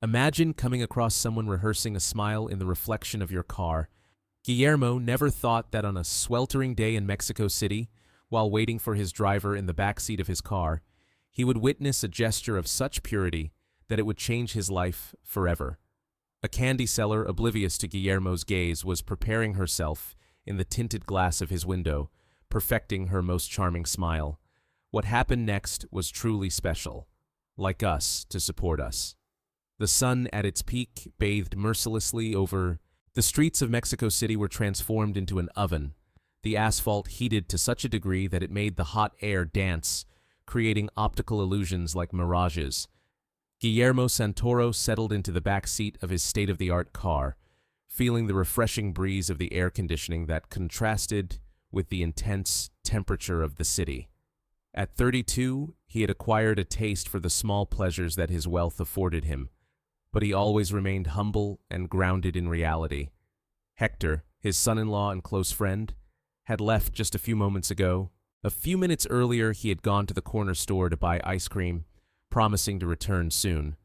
Imagine coming across someone rehearsing a smile in the reflection of your car. Guillermo never thought that on a sweltering day in Mexico City, while waiting for his driver in the backseat of his car, he would witness a gesture of such purity that it would change his life forever. A candy seller, oblivious to Guillermo's gaze, was preparing herself in the tinted glass of his window, perfecting her most charming smile. What happened next was truly special, like us to support us. The sun at its peak bathed mercilessly over. The streets of Mexico City were transformed into an oven, the asphalt heated to such a degree that it made the hot air dance, creating optical illusions like mirages. Guillermo Santoro settled into the back seat of his state-of-the-art car, feeling the refreshing breeze of the air conditioning that contrasted with the intense temperature of the city. At 32, he had acquired a taste for the small pleasures that his wealth afforded him, but he always remained humble and grounded in reality. Hector, his son-in-law and close friend, had left just a few moments ago. A few minutes earlier, he had gone to the corner store to buy ice cream, promising to return soon.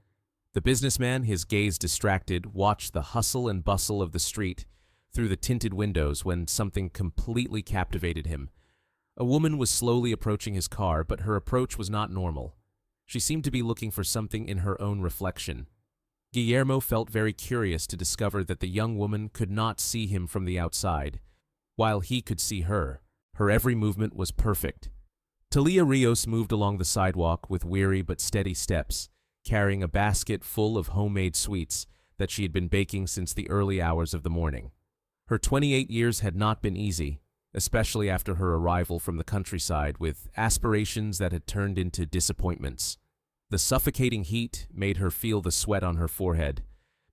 The businessman, his gaze distracted, watched the hustle and bustle of the street through the tinted windows when something completely captivated him. A woman was slowly approaching his car, but her approach was not normal. She seemed to be looking for something in her own reflection. Guillermo felt very curious to discover that the young woman could not see him from the outside, while he could see her. Her every movement was perfect. Talia Rios moved along the sidewalk with weary but steady steps, carrying a basket full of homemade sweets that she had been baking since the early hours of the morning. Her 28 years had not been easy, especially after her arrival from the countryside with aspirations that had turned into disappointments. The suffocating heat made her feel the sweat on her forehead,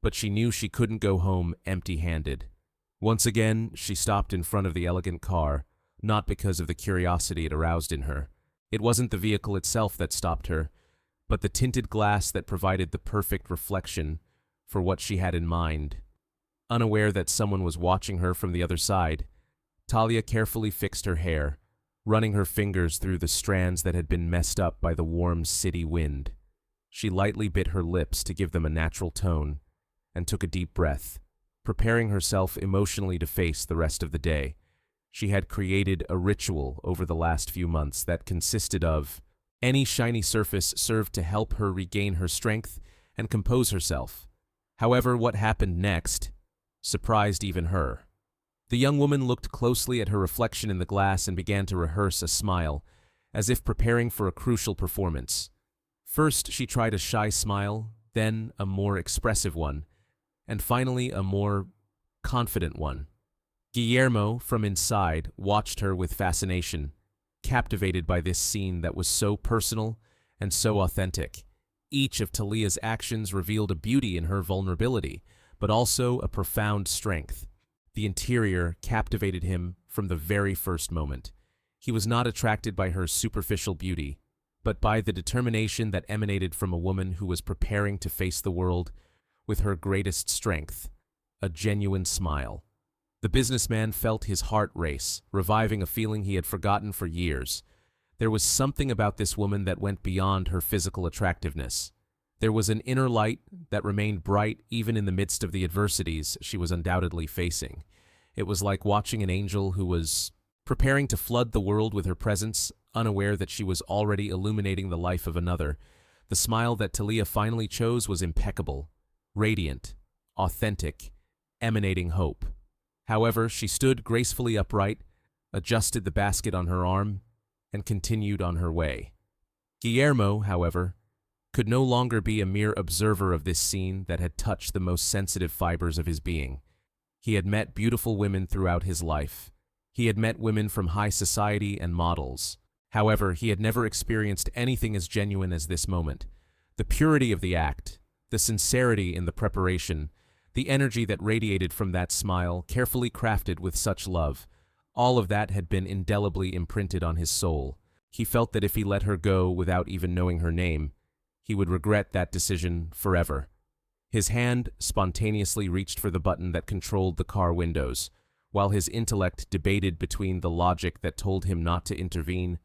but she knew she couldn't go home empty-handed. Once again, she stopped in front of the elegant car, not because of the curiosity it aroused in her. It wasn't the vehicle itself that stopped her, but the tinted glass that provided the perfect reflection for what she had in mind. Unaware that someone was watching her from the other side, Talia carefully fixed her hair, running her fingers through the strands that had been messed up by the warm city wind. She lightly bit her lips to give them a natural tone, and took a deep breath, preparing herself emotionally to face the rest of the day. She had created a ritual over the last few months that consisted of any shiny surface served to help her regain her strength and compose herself. However, what happened next surprised even her. The young woman looked closely at her reflection in the glass and began to rehearse a smile, as if preparing for a crucial performance. First, she tried a shy smile, then a more expressive one, and finally a more confident one. Guillermo, from inside, watched her with fascination, captivated by this scene that was so personal and so authentic. Each of Talia's actions revealed a beauty in her vulnerability, but also a profound strength. The interior captivated him from the very first moment. He was not attracted by her superficial beauty, but by the determination that emanated from a woman who was preparing to face the world with her greatest strength, a genuine smile. The businessman felt his heart race, reviving a feeling he had forgotten for years. There was something about this woman that went beyond her physical attractiveness. There was an inner light that remained bright even in the midst of the adversities she was undoubtedly facing. It was like watching an angel who was preparing to flood the world with her presence, unaware that she was already illuminating the life of another. The smile that Talia finally chose was impeccable, radiant, authentic, emanating hope. However, she stood gracefully upright, adjusted the basket on her arm, and continued on her way. Guillermo, however, could no longer be a mere observer of this scene that had touched the most sensitive fibers of his being. He had met beautiful women throughout his life. He had met women from high society and models. However, he had never experienced anything as genuine as this moment. The purity of the act, the sincerity in the preparation, the energy that radiated from that smile, carefully crafted with such love, all of that had been indelibly imprinted on his soul. He felt that if he let her go without even knowing her name, he would regret that decision forever. His hand spontaneously reached for the button that controlled the car windows, while his intellect debated between the logic that told him not to intervene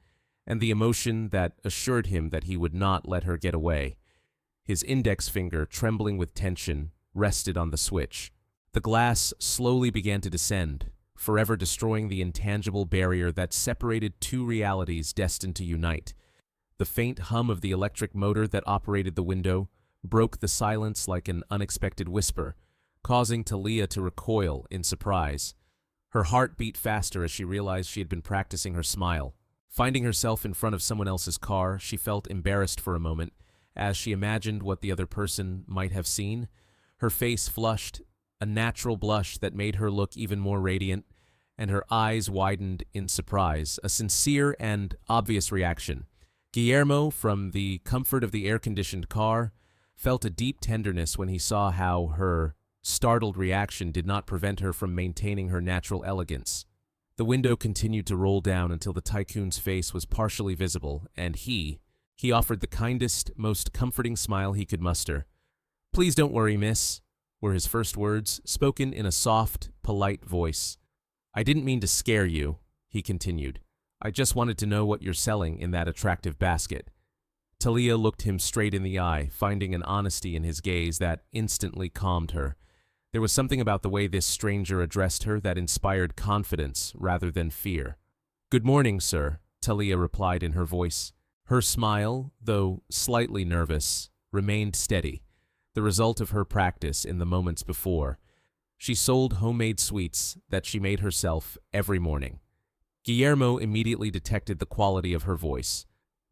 and the emotion that assured him that he would not let her get away. His index finger, trembling with tension, rested on the switch. The glass slowly began to descend, forever destroying the intangible barrier that separated two realities destined to unite. The faint hum of the electric motor that operated the window broke the silence like an unexpected whisper, causing Talia to recoil in surprise. Her heart beat faster as she realized she had been practicing her smile. Finding herself in front of someone else's car, she felt embarrassed for a moment as she imagined what the other person might have seen. Her face flushed, a natural blush that made her look even more radiant, and her eyes widened in surprise, a sincere and obvious reaction. Guillermo, from the comfort of the air-conditioned car, felt a deep tenderness when he saw how her startled reaction did not prevent her from maintaining her natural elegance. The window continued to roll down until the tycoon's face was partially visible, and he offered the kindest, most comforting smile he could muster. "Please don't worry, miss," were his first words, spoken in a soft, polite voice. "I didn't mean to scare you," he continued. "I just wanted to know what you're selling in that attractive basket." Talia looked him straight in the eye, finding an honesty in his gaze that instantly calmed her. There was something about the way this stranger addressed her that inspired confidence rather than fear. "Good morning, sir," Talia replied in her voice. Her smile, though slightly nervous, remained steady, the result of her practice in the moments before. She sold homemade sweets that she made herself every morning. Guillermo immediately detected the quality of her voice,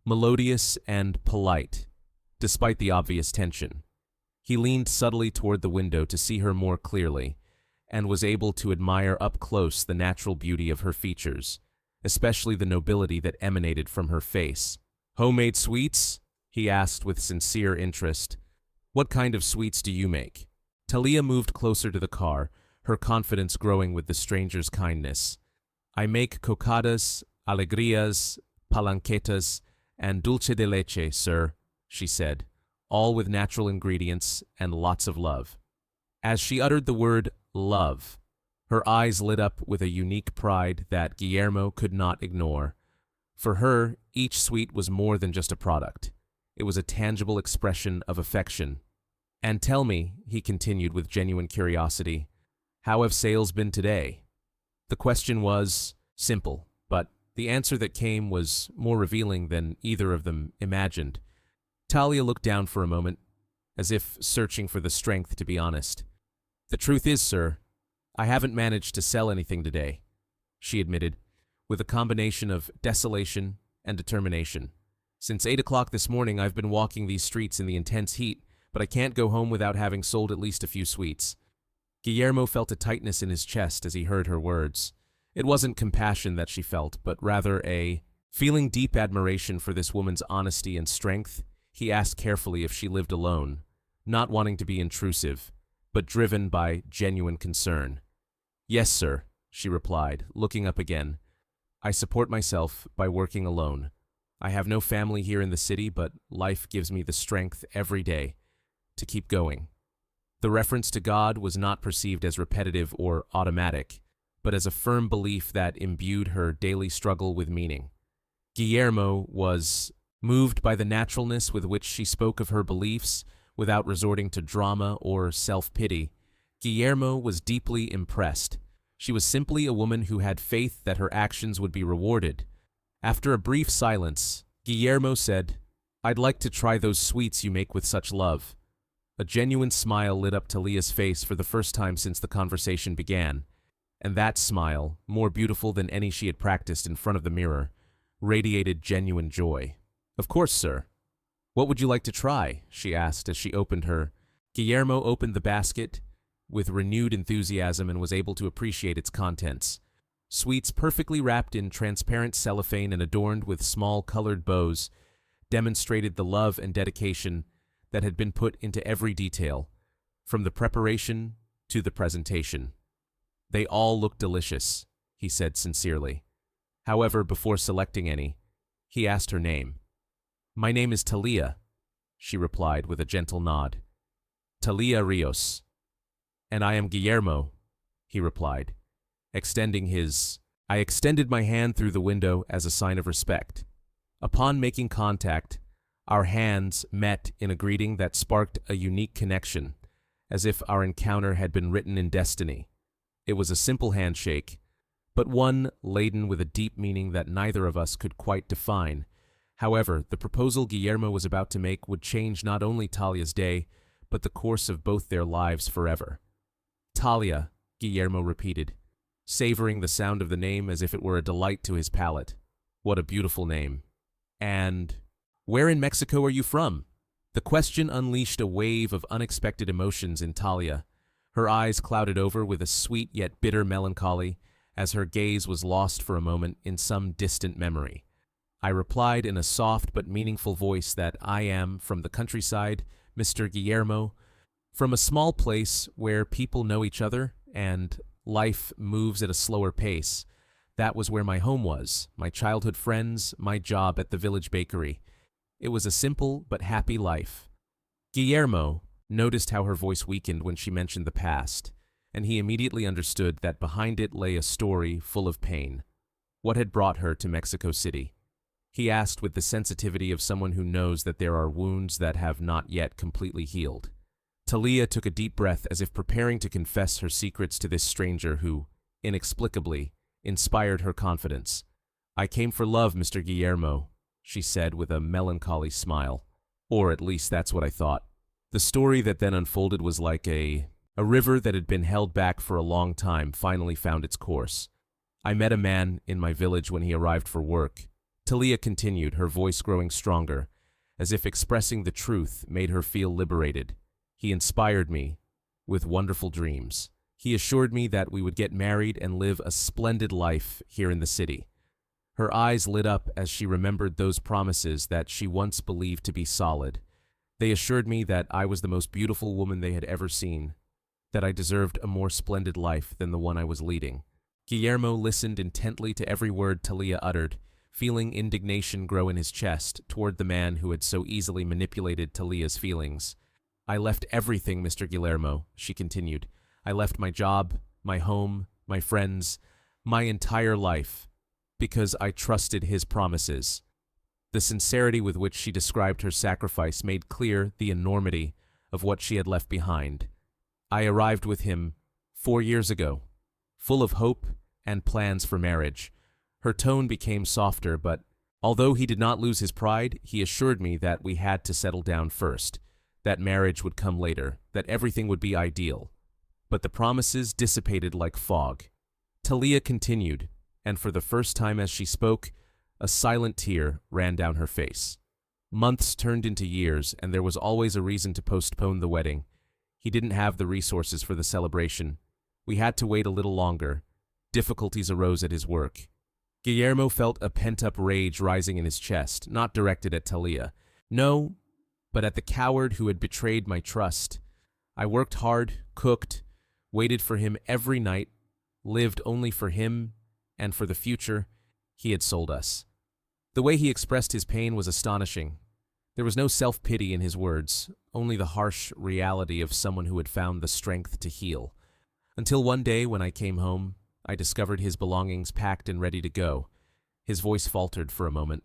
melodious and polite, despite the obvious tension. He leaned subtly toward the window to see her more clearly, and was able to admire up close the natural beauty of her features, especially the nobility that emanated from her face. "Homemade sweets?" he asked with sincere interest. "What kind of sweets do you make?" Talia moved closer to the car, her confidence growing with the stranger's kindness. "I make cocadas, alegrias, palanquetas, and dulce de leche, sir," she said, "all with natural ingredients and lots of love." As she uttered the word love, her eyes lit up with a unique pride that Guillermo could not ignore. For her, each sweet was more than just a product. It was a tangible expression of affection. "And tell me," he continued with genuine curiosity, "how have sales been today?" The question was simple, but the answer that came was more revealing than either of them imagined. Talia looked down for a moment, as if searching for the strength to be honest. "The truth is, sir, I haven't managed to sell anything today," she admitted, with a combination of desolation and determination. "Since 8 o'clock this morning I've been walking these streets in the intense heat, but I can't go home without having sold at least a few sweets." Guillermo felt a tightness in his chest as he heard her words. It wasn't compassion that she felt, but rather feeling deep admiration for this woman's honesty and strength. He asked carefully if she lived alone, not wanting to be intrusive, but driven by genuine concern. "Yes, sir," she replied, looking up again. "I support myself by working alone. I have no family here in the city, but life gives me the strength every day to keep going." The reference to God was not perceived as repetitive or automatic, but as a firm belief that imbued her daily struggle with meaning. Guillermo was moved by the naturalness with which she spoke of her beliefs without resorting to drama or self-pity. Guillermo was deeply impressed. She was simply a woman who had faith that her actions would be rewarded. After a brief silence, Guillermo said, "I'd like to try those sweets you make with such love." A genuine smile lit up Talia's face for the first time since the conversation began, and that smile, more beautiful than any she had practiced in front of the mirror, radiated genuine joy. "Of course, sir. What would you like to try?" she asked as she opened her. Guillermo opened the basket with renewed enthusiasm and was able to appreciate its contents. Sweets perfectly wrapped in transparent cellophane and adorned with small colored bows demonstrated the love and dedication that had been put into every detail, from the preparation to the presentation. "They all look delicious," he said sincerely. However, before selecting any, he asked her name. "My name is Talia," she replied with a gentle nod. "Talia Rios." "And I am Guillermo," he replied, extending his. I extended my hand through the window as a sign of respect. Upon making contact, Our hands met in a greeting that sparked a unique connection, as if our encounter had been written in destiny. It was a simple handshake, but one laden with a deep meaning that neither of us could quite define. However, the proposal Guillermo was about to make would change not only Talia's day, but the course of both their lives forever. Talia, Guillermo repeated, savoring the sound of the name as if it were a delight to his palate. What a beautiful name. And where in Mexico are you from? The question unleashed a wave of unexpected emotions in Talia. Her eyes clouded over with a sweet yet bitter melancholy as her gaze was lost for a moment in some distant memory. I replied in a soft but meaningful voice that I am from the countryside, Mr. Guillermo, from a small place where people know each other and life moves at a slower pace. That was where my home was, my childhood friends, my job at the village bakery. It was a simple but happy life. Guillermo noticed how her voice weakened when she mentioned the past, and he immediately understood that behind it lay a story full of pain. What had brought her to Mexico City? He asked with the sensitivity of someone who knows that there are wounds that have not yet completely healed. Talia took a deep breath as if preparing to confess her secrets to this stranger who, inexplicably, inspired her confidence. I came for love, Mr. Guillermo, she said with a melancholy smile. Or at least that's what I thought. The story that then unfolded was like a river that had been held back for a long time finally found its course. I met a man in my village when he arrived for work. Talia continued, her voice growing stronger, as if expressing the truth made her feel liberated. He inspired me with wonderful dreams. He assured me that we would get married and live a splendid life here in the city. Her eyes lit up as she remembered those promises that she once believed to be solid. They assured me that I was the most beautiful woman they had ever seen, that I deserved a more splendid life than the one I was leading. Guillermo listened intently to every word Talia uttered, feeling indignation grow in his chest toward the man who had so easily manipulated Talia's feelings. I left everything, Mr. Guillermo, she continued. I left my job, my home, my friends, my entire life, because I trusted his promises. The sincerity with which she described her sacrifice made clear the enormity of what she had left behind. I arrived with him 4 years ago, full of hope and plans for marriage. Her tone became softer, but although he did not lose his pride, he assured me that we had to settle down first, that marriage would come later, that everything would be ideal. But the promises dissipated like fog. Talia continued, and for the first time as she spoke, a silent tear ran down her face. Months turned into years, and there was always a reason to postpone the wedding. He didn't have the resources for the celebration. We had to wait a little longer. Difficulties arose at his work. Guillermo felt a pent-up rage rising in his chest, not directed at Talia. No, but at the coward who had betrayed my trust. I worked hard, cooked, waited for him every night, lived only for him and for the future. He had sold us. The way he expressed his pain was astonishing. There was no self-pity in his words, only the harsh reality of someone who had found the strength to heal. Until one day when I came home, I discovered his belongings packed and ready to go. His voice faltered for a moment,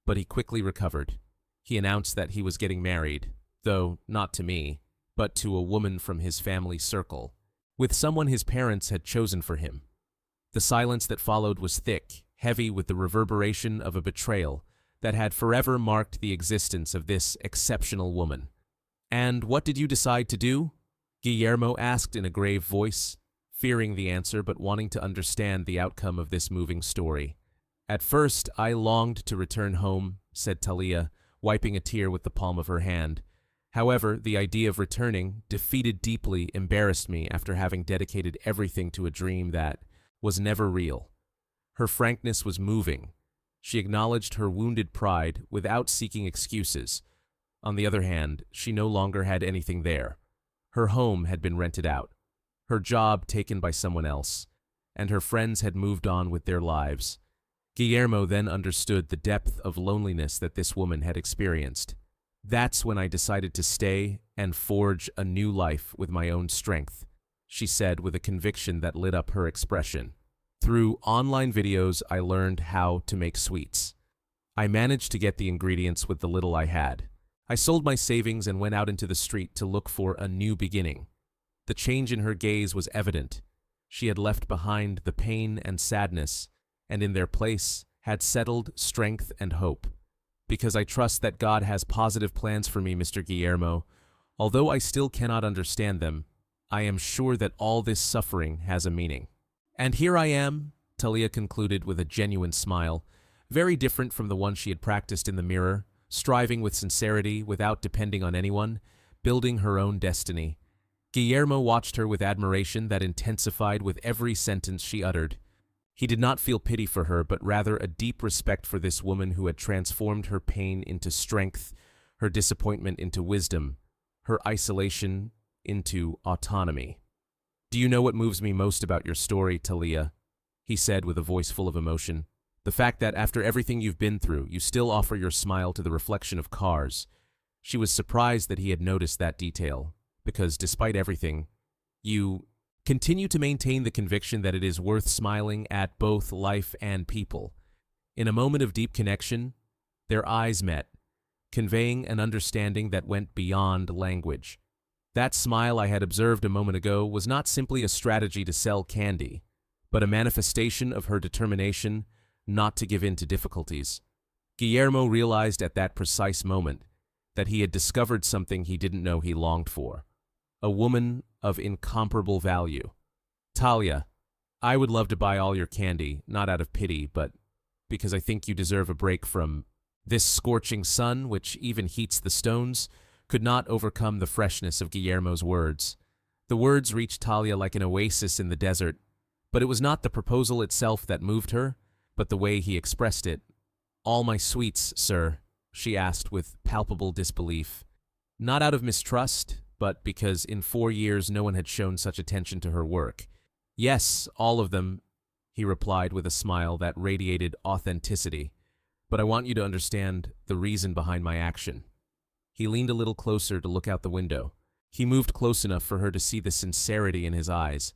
but he quickly recovered. He announced that he was getting married, though not to me, but to a woman from his family circle, with someone his parents had chosen for him. The silence that followed was thick, heavy with the reverberation of a betrayal that had forever marked the existence of this exceptional woman. "And what did you decide to do?" Guillermo asked in a grave voice, fearing the answer but wanting to understand the outcome of this moving story. "At first, I longed to return home," said Talia, wiping a tear with the palm of her hand. "However, the idea of returning, defeated deeply, embarrassed me after having dedicated everything to a dream that was never real." Her frankness was moving. She acknowledged her wounded pride without seeking excuses. On the other hand, she no longer had anything there. Her home had been rented out, her job taken by someone else, and her friends had moved on with their lives. Guillermo then understood the depth of loneliness that this woman had experienced. "That's when I decided to stay and forge a new life with my own strength," she said with a conviction that lit up her expression. "Through online videos, I learned how to make sweets. I managed to get the ingredients with the little I had. I sold my savings and went out into the street to look for a new beginning. The change in her gaze was evident. She had left behind the pain and sadness, and in their place had settled strength and hope. Because I trust that God has positive plans for me, Mr. Guillermo. Although I still cannot understand them, I am sure that all this suffering has a meaning. And here I am, Talia concluded with a genuine smile, very different from the one she had practiced in the mirror, striving with sincerity without depending on anyone, building her own destiny. Guillermo watched her with admiration that intensified with every sentence she uttered. He did not feel pity for her, but rather a deep respect for this woman who had transformed her pain into strength, her disappointment into wisdom, her isolation into autonomy. "Do you know what moves me most about your story, Talia?" he said with a voice full of emotion. "The fact that after everything you've been through, you still offer your smile to the reflection of cars." She was surprised that he had noticed that detail, because despite everything, you continue to maintain the conviction that it is worth smiling at both life and people. In a moment of deep connection, their eyes met, conveying an understanding that went beyond language. That smile I had observed a moment ago was not simply a strategy to sell candy, but a manifestation of her determination not to give in to difficulties. Guillermo realized at that precise moment that he had discovered something he didn't know he longed for. A woman of incomparable value. "Talia, I would love to buy all your candy, not out of pity, but because I think you deserve a break from this scorching sun, which even heats the stones," could not overcome the freshness of Guillermo's words. The words reached Talia like an oasis in the desert, but it was not the proposal itself that moved her, but the way he expressed it. "All my sweets, sir," she asked with palpable disbelief. Not out of mistrust, but because in 4 years no one had shown such attention to her work. "Yes, all of them," he replied with a smile that radiated authenticity. "But I want you to understand the reason behind my action." He leaned a little closer to look out the window. He moved close enough for her to see the sincerity in his eyes.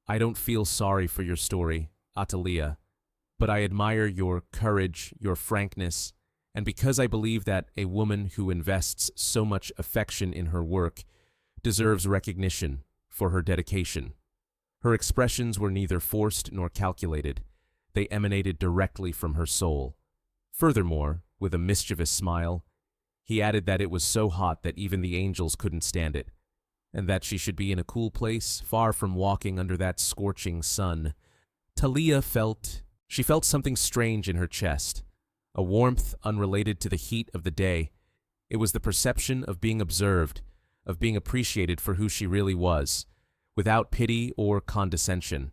"I don't feel sorry for your story, Atalia, but I admire your courage, your frankness, and because I believe that a woman who invests so much affection in her work deserves recognition for her dedication." Her expressions were neither forced nor calculated. They emanated directly from her soul. Furthermore, with a mischievous smile, he added that it was so hot that even the angels couldn't stand it, and that she should be in a cool place, far from walking under that scorching sun. Talia felt something strange in her chest, a warmth unrelated to the heat of the day. It was the perception of being observed, of being appreciated for who she really was, without pity or condescension.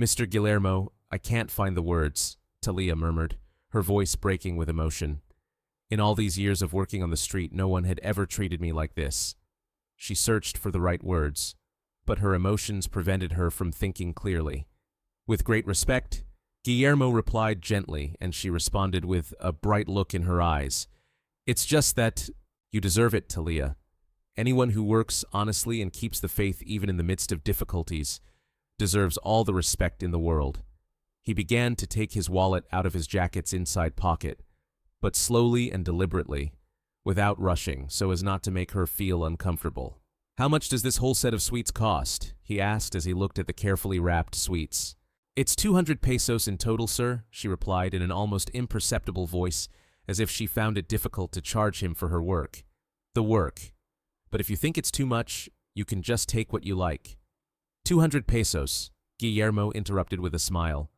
"Mr. Guillermo, I can't find the words," Talia murmured, her voice breaking with emotion. "In all these years of working on the street, no one had ever treated me like this." She searched for the right words, but her emotions prevented her from thinking clearly. With great respect, Guillermo replied gently, and she responded with a bright look in her eyes. "It's just that you deserve it, Talia. Anyone who works honestly and keeps the faith even in the midst of difficulties deserves all the respect in the world." He began to take his wallet out of his jacket's inside pocket, but slowly and deliberately, without rushing, so as not to make her feel uncomfortable. "How much does this whole set of sweets cost?" he asked as he looked at the carefully wrapped sweets. "It's 200 pesos in total, sir," she replied in an almost imperceptible voice, as if she found it difficult to charge him for her work. "The work. But if you think it's too much, you can just take what you like." 200 pesos, Guillermo interrupted with a smile.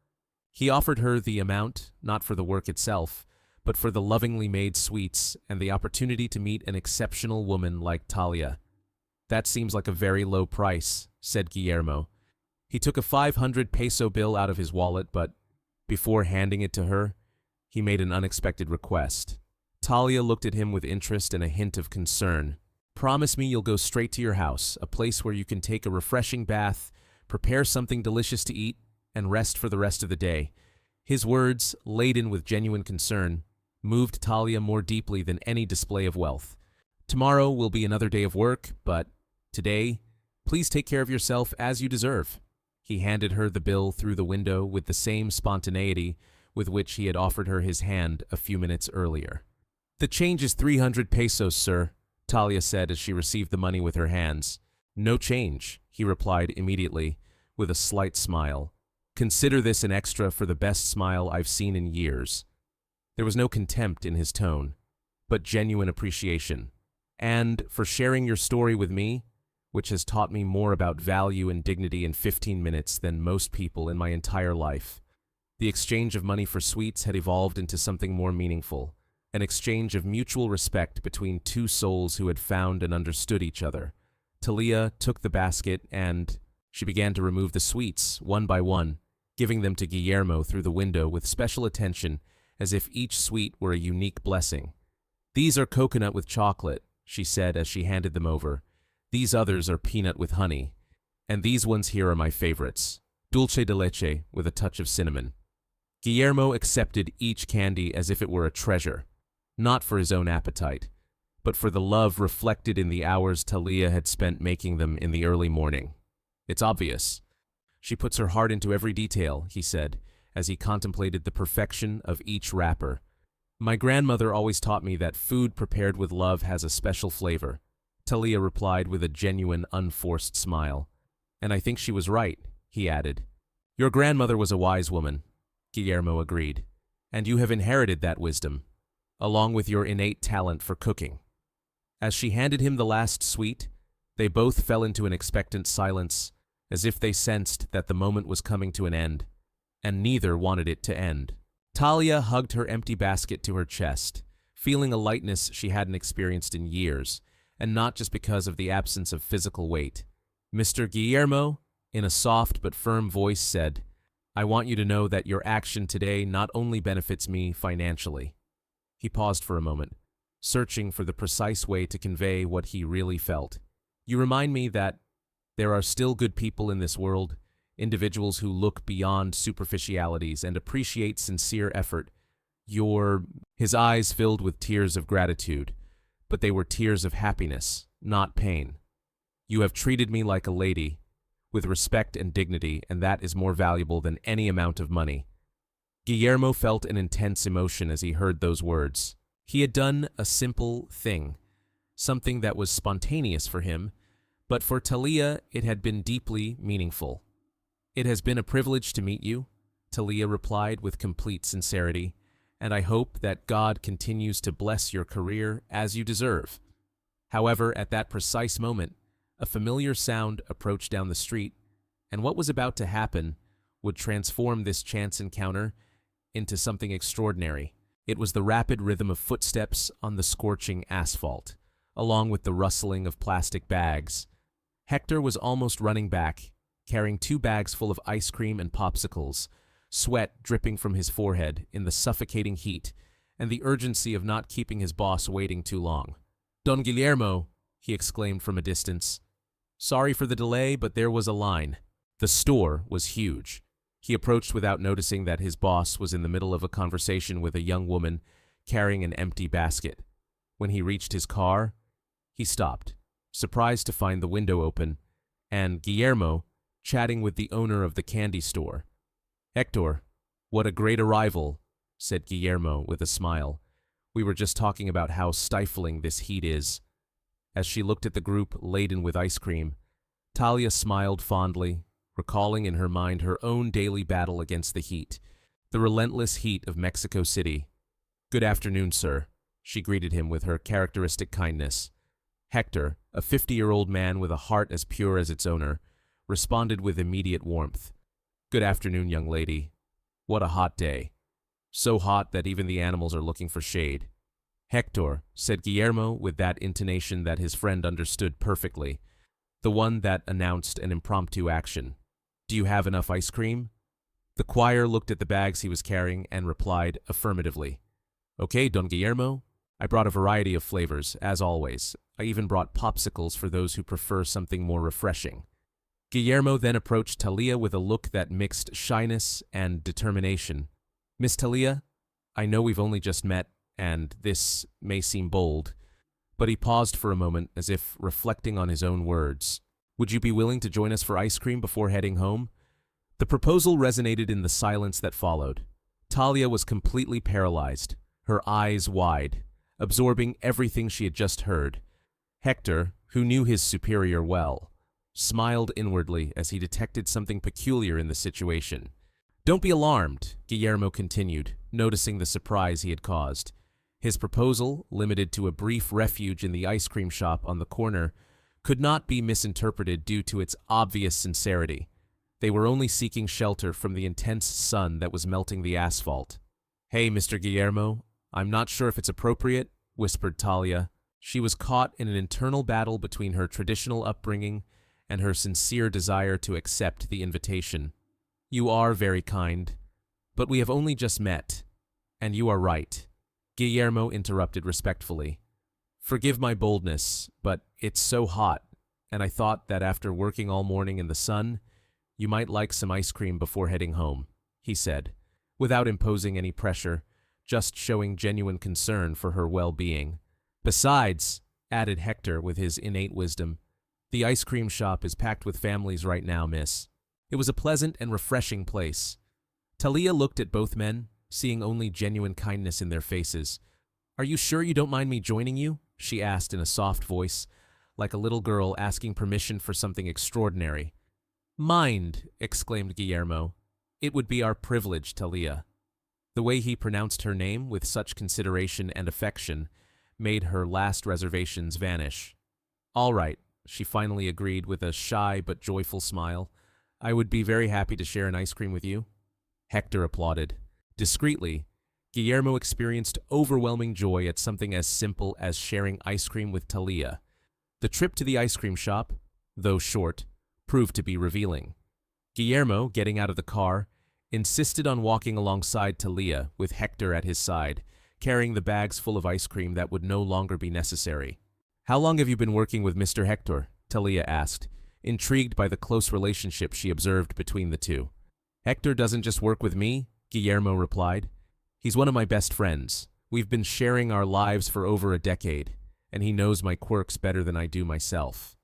He offered her the amount, not for the work itself, but for the lovingly made sweets and the opportunity to meet an exceptional woman like Talia. "That seems like a very low price," said Guillermo. He took a 500 peso bill out of his wallet, but before handing it to her, he made an unexpected request. Talia looked at him with interest and a hint of concern. "Promise me you'll go straight to your house, a place where you can take a refreshing bath, prepare something delicious to eat, and rest for the rest of the day." His words, laden with genuine concern, moved Talia more deeply than any display of wealth. "Tomorrow will be another day of work, but today, please take care of yourself as you deserve." He handed her the bill through the window with the same spontaneity with which he had offered her his hand a few minutes earlier. "The change is 300 pesos, sir," Talia said as she received the money with her hands. "No change," he replied immediately, with a slight smile. "Consider this an extra for the best smile I've seen in years." There was no contempt in his tone, but genuine appreciation. "And for sharing your story with me, which has taught me more about value and dignity in 15 minutes than most people in my entire life." The exchange of money for sweets had evolved into something more meaningful, an exchange of mutual respect between two souls who had found and understood each other. Talia took the basket and she began to remove the sweets, one by one, giving them to Guillermo through the window with special attention, as if each sweet were a unique blessing. "These are coconut with chocolate," she said as she handed them over. "These others are peanut with honey. And these ones here are my favorites, dulce de leche with a touch of cinnamon." Guillermo accepted each candy as if it were a treasure, not for his own appetite, but for the love reflected in the hours Talia had spent making them in the early morning. "It's obvious. She puts her heart into every detail," he said, as he contemplated the perfection of each wrapper. "My grandmother always taught me that food prepared with love has a special flavor," Talia replied with a genuine, unforced smile. "And I think she was right," he added. "Your grandmother was a wise woman," Guillermo agreed, "and you have inherited that wisdom, along with your innate talent for cooking." As she handed him the last sweet, they both fell into an expectant silence, as if they sensed that the moment was coming to an end, and neither wanted it to end. Talia hugged her empty basket to her chest, feeling a lightness she hadn't experienced in years, and not just because of the absence of physical weight. Mr. Guillermo, in a soft but firm voice, said, "I want you to know that your action today not only benefits me financially." He paused for a moment, searching for the precise way to convey what he really felt. "You remind me that there are still good people in this world, individuals who look beyond superficialities and appreciate sincere effort. His eyes filled with tears of gratitude, but they were tears of happiness, not pain. "You have treated me like a lady, with respect and dignity, and that is more valuable than any amount of money." Guillermo felt an intense emotion as he heard those words. He had done a simple thing, something that was spontaneous for him, but for Talia it had been deeply meaningful. "It has been a privilege to meet you," Talia replied with complete sincerity, "and I hope that God continues to bless your career as you deserve." However, at that precise moment, a familiar sound approached down the street, and what was about to happen would transform this chance encounter into something extraordinary. It was the rapid rhythm of footsteps on the scorching asphalt, along with the rustling of plastic bags. Hector was almost running back, carrying 2 bags full of ice cream and popsicles, sweat dripping from his forehead in the suffocating heat, and the urgency of not keeping his boss waiting too long. "Don Guillermo," he exclaimed from a distance. "Sorry for the delay, but there was a line." The store was huge. He approached without noticing that his boss was in the middle of a conversation with a young woman carrying an empty basket. When he reached his car, he stopped, surprised to find the window open, and Guillermo chatting with the owner of the candy store. "Hector, what a great arrival," said Guillermo with a smile. "We were just talking about how stifling this heat is." As she looked at the group laden with ice cream, Talia smiled fondly, recalling in her mind her own daily battle against the heat, the relentless heat of Mexico City. "Good afternoon, sir," she greeted him with her characteristic kindness. Hector, a 50-year-old man with a heart as pure as its owner, responded with immediate warmth. "Good afternoon, young lady. What a hot day. So hot that even the animals are looking for shade." "Hector," said Guillermo with that intonation that his friend understood perfectly, the one that announced an impromptu action. "Do you have enough ice cream?" The choir looked at the bags he was carrying and replied affirmatively. "Okay, Don Guillermo. I brought a variety of flavors, as always. I even brought popsicles for those who prefer something more refreshing." Guillermo then approached Talia with a look that mixed shyness and determination. "Miss Talia, I know we've only just met, and this may seem bold," but he paused for a moment as if reflecting on his own words. "Would you be willing to join us for ice cream before heading home?" The proposal resonated in the silence that followed. Talia was completely paralyzed, her eyes wide, absorbing everything she had just heard. Hector, who knew his superior well, smiled inwardly as he detected something peculiar in the situation. "Don't be alarmed," Guillermo continued, noticing the surprise he had caused. His proposal, limited to a brief refuge in the ice cream shop on the corner, could not be misinterpreted due to its obvious sincerity. They were only seeking shelter from the intense sun that was melting the asphalt. "Hey, Mr. Guillermo, I'm not sure if it's appropriate," whispered Talia. She was caught in an internal battle between her traditional upbringing and her sincere desire to accept the invitation. "You are very kind, but we have only just met, and you are right," Guillermo interrupted respectfully. "Forgive my boldness, but it's so hot, and I thought that after working all morning in the sun, you might like some ice cream before heading home," he said, without imposing any pressure, just showing genuine concern for her well-being. "Besides," added Hector with his innate wisdom, "the ice cream shop is packed with families right now, miss." It was a pleasant and refreshing place. Talia looked at both men, seeing only genuine kindness in their faces. "Are you sure you don't mind me joining you?" she asked in a soft voice, like a little girl asking permission for something extraordinary. "Mind," exclaimed Guillermo. "It would be our privilege, Talia." The way he pronounced her name with such consideration and affection made her last reservations vanish. "All right," she finally agreed with a shy but joyful smile. "I would be very happy to share an ice cream with you." Hector applauded. Discreetly, Guillermo experienced overwhelming joy at something as simple as sharing ice cream with Talia. The trip to the ice cream shop, though short, proved to be revealing. Guillermo, getting out of the car, insisted on walking alongside Talia with Hector at his side, carrying the bags full of ice cream that would no longer be necessary. "How long have you been working with Mr. Hector?" Talia asked, intrigued by the close relationship she observed between the two. "Hector doesn't just work with me," Guillermo replied. "He's one of my best friends. We've been sharing our lives for over a decade, and he knows my quirks better than I do myself."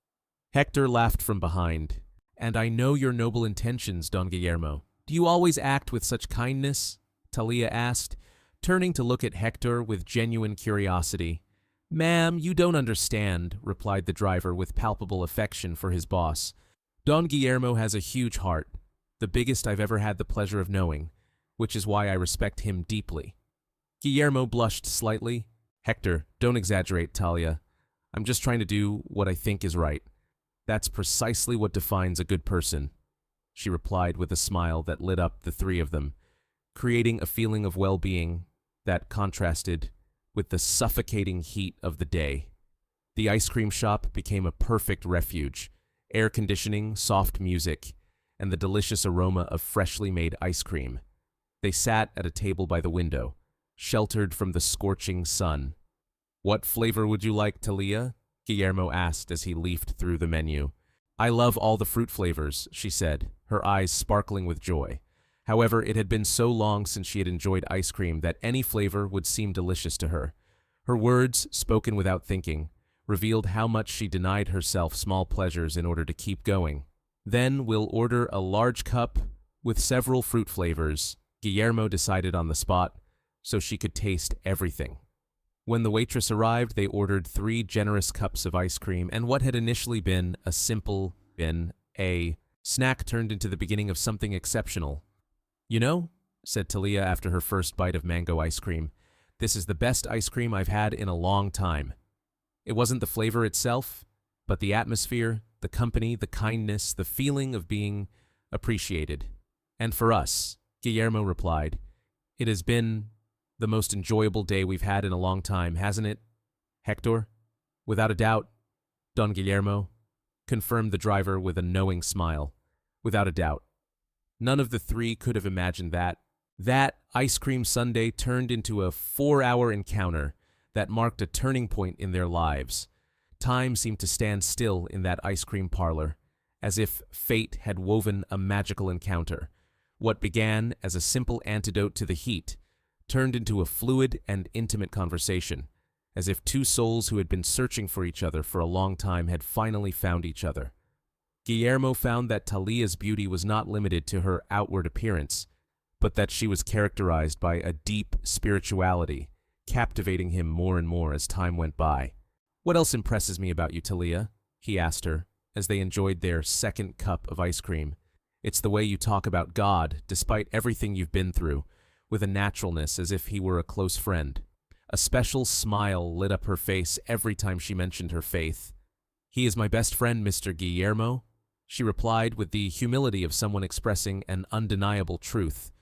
Hector laughed from behind. "And I know your noble intentions, Don Guillermo. Do you always act with such kindness?" Talia asked, turning to look at Hector with genuine curiosity. "Ma'am, you don't understand," replied the driver with palpable affection for his boss. "Don Guillermo has a huge heart, the biggest I've ever had the pleasure of knowing, which is why I respect him deeply." Guillermo blushed slightly. "Hector, don't exaggerate, Talia. I'm just trying to do what I think is right. That's precisely what defines a good person," she replied with a smile that lit up the three of them, creating a feeling of well-being that contrasted with the suffocating heat of the day. The ice cream shop became a perfect refuge, air conditioning, soft music, and the delicious aroma of freshly made ice cream. They sat at a table by the window, sheltered from the scorching sun. "What flavor would you like, Talia?" Guillermo asked as he leafed through the menu. "I love all the fruit flavors," she said, her eyes sparkling with joy. However, it had been so long since she had enjoyed ice cream that any flavor would seem delicious to her. Her words, spoken without thinking, revealed how much she denied herself small pleasures in order to keep going. "Then we'll order a large cup with several fruit flavors," Guillermo decided on the spot, so she could taste everything. When the waitress arrived, they ordered 3 generous cups of ice cream, and what had initially been a simple snack turned into the beginning of something exceptional. "You know," said Talia after her first bite of mango ice cream, "this is the best ice cream I've had in a long time." It wasn't the flavor itself, but the atmosphere, the company, the kindness, the feeling of being appreciated. "And for us," Guillermo replied, "it has been the most enjoyable day we've had in a long time, hasn't it, Hector?" "Without a doubt, Don Guillermo," confirmed the driver with a knowing smile. "Without a doubt." None of the three could have imagined that. That ice cream sundae turned into a 4-hour encounter that marked a turning point in their lives. Time seemed to stand still in that ice cream parlor, as if fate had woven a magical encounter. What began as a simple antidote to the heat turned into a fluid and intimate conversation, as if two souls who had been searching for each other for a long time had finally found each other. Guillermo found that Talia's beauty was not limited to her outward appearance. but that she was characterized by a deep spirituality, captivating him more and more as time went by. "What else impresses me about you, Talia?" he asked her, as they enjoyed their second cup of ice cream. "It's the way you talk about God, despite everything you've been through, with a naturalness as if he were a close friend." A special smile lit up her face every time she mentioned her faith. "He is my best friend, Mr. Guillermo," she replied with the humility of someone expressing an undeniable truth.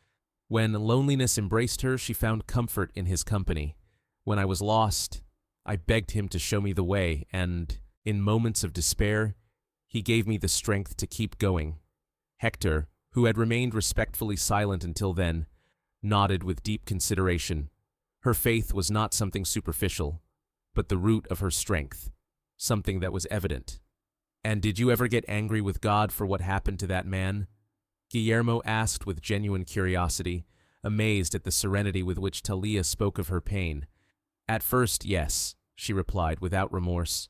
When loneliness embraced her, she found comfort in his company. When I was lost, I begged him to show me the way, and, in moments of despair, he gave me the strength to keep going. Hector, who had remained respectfully silent until then, nodded with deep consideration. Her faith was not something superficial, but the root of her strength, something that was evident. "And did you ever get angry with God for what happened to that man?" Guillermo asked with genuine curiosity, amazed at the serenity with which Talia spoke of her pain. "At first, yes," she replied without remorse.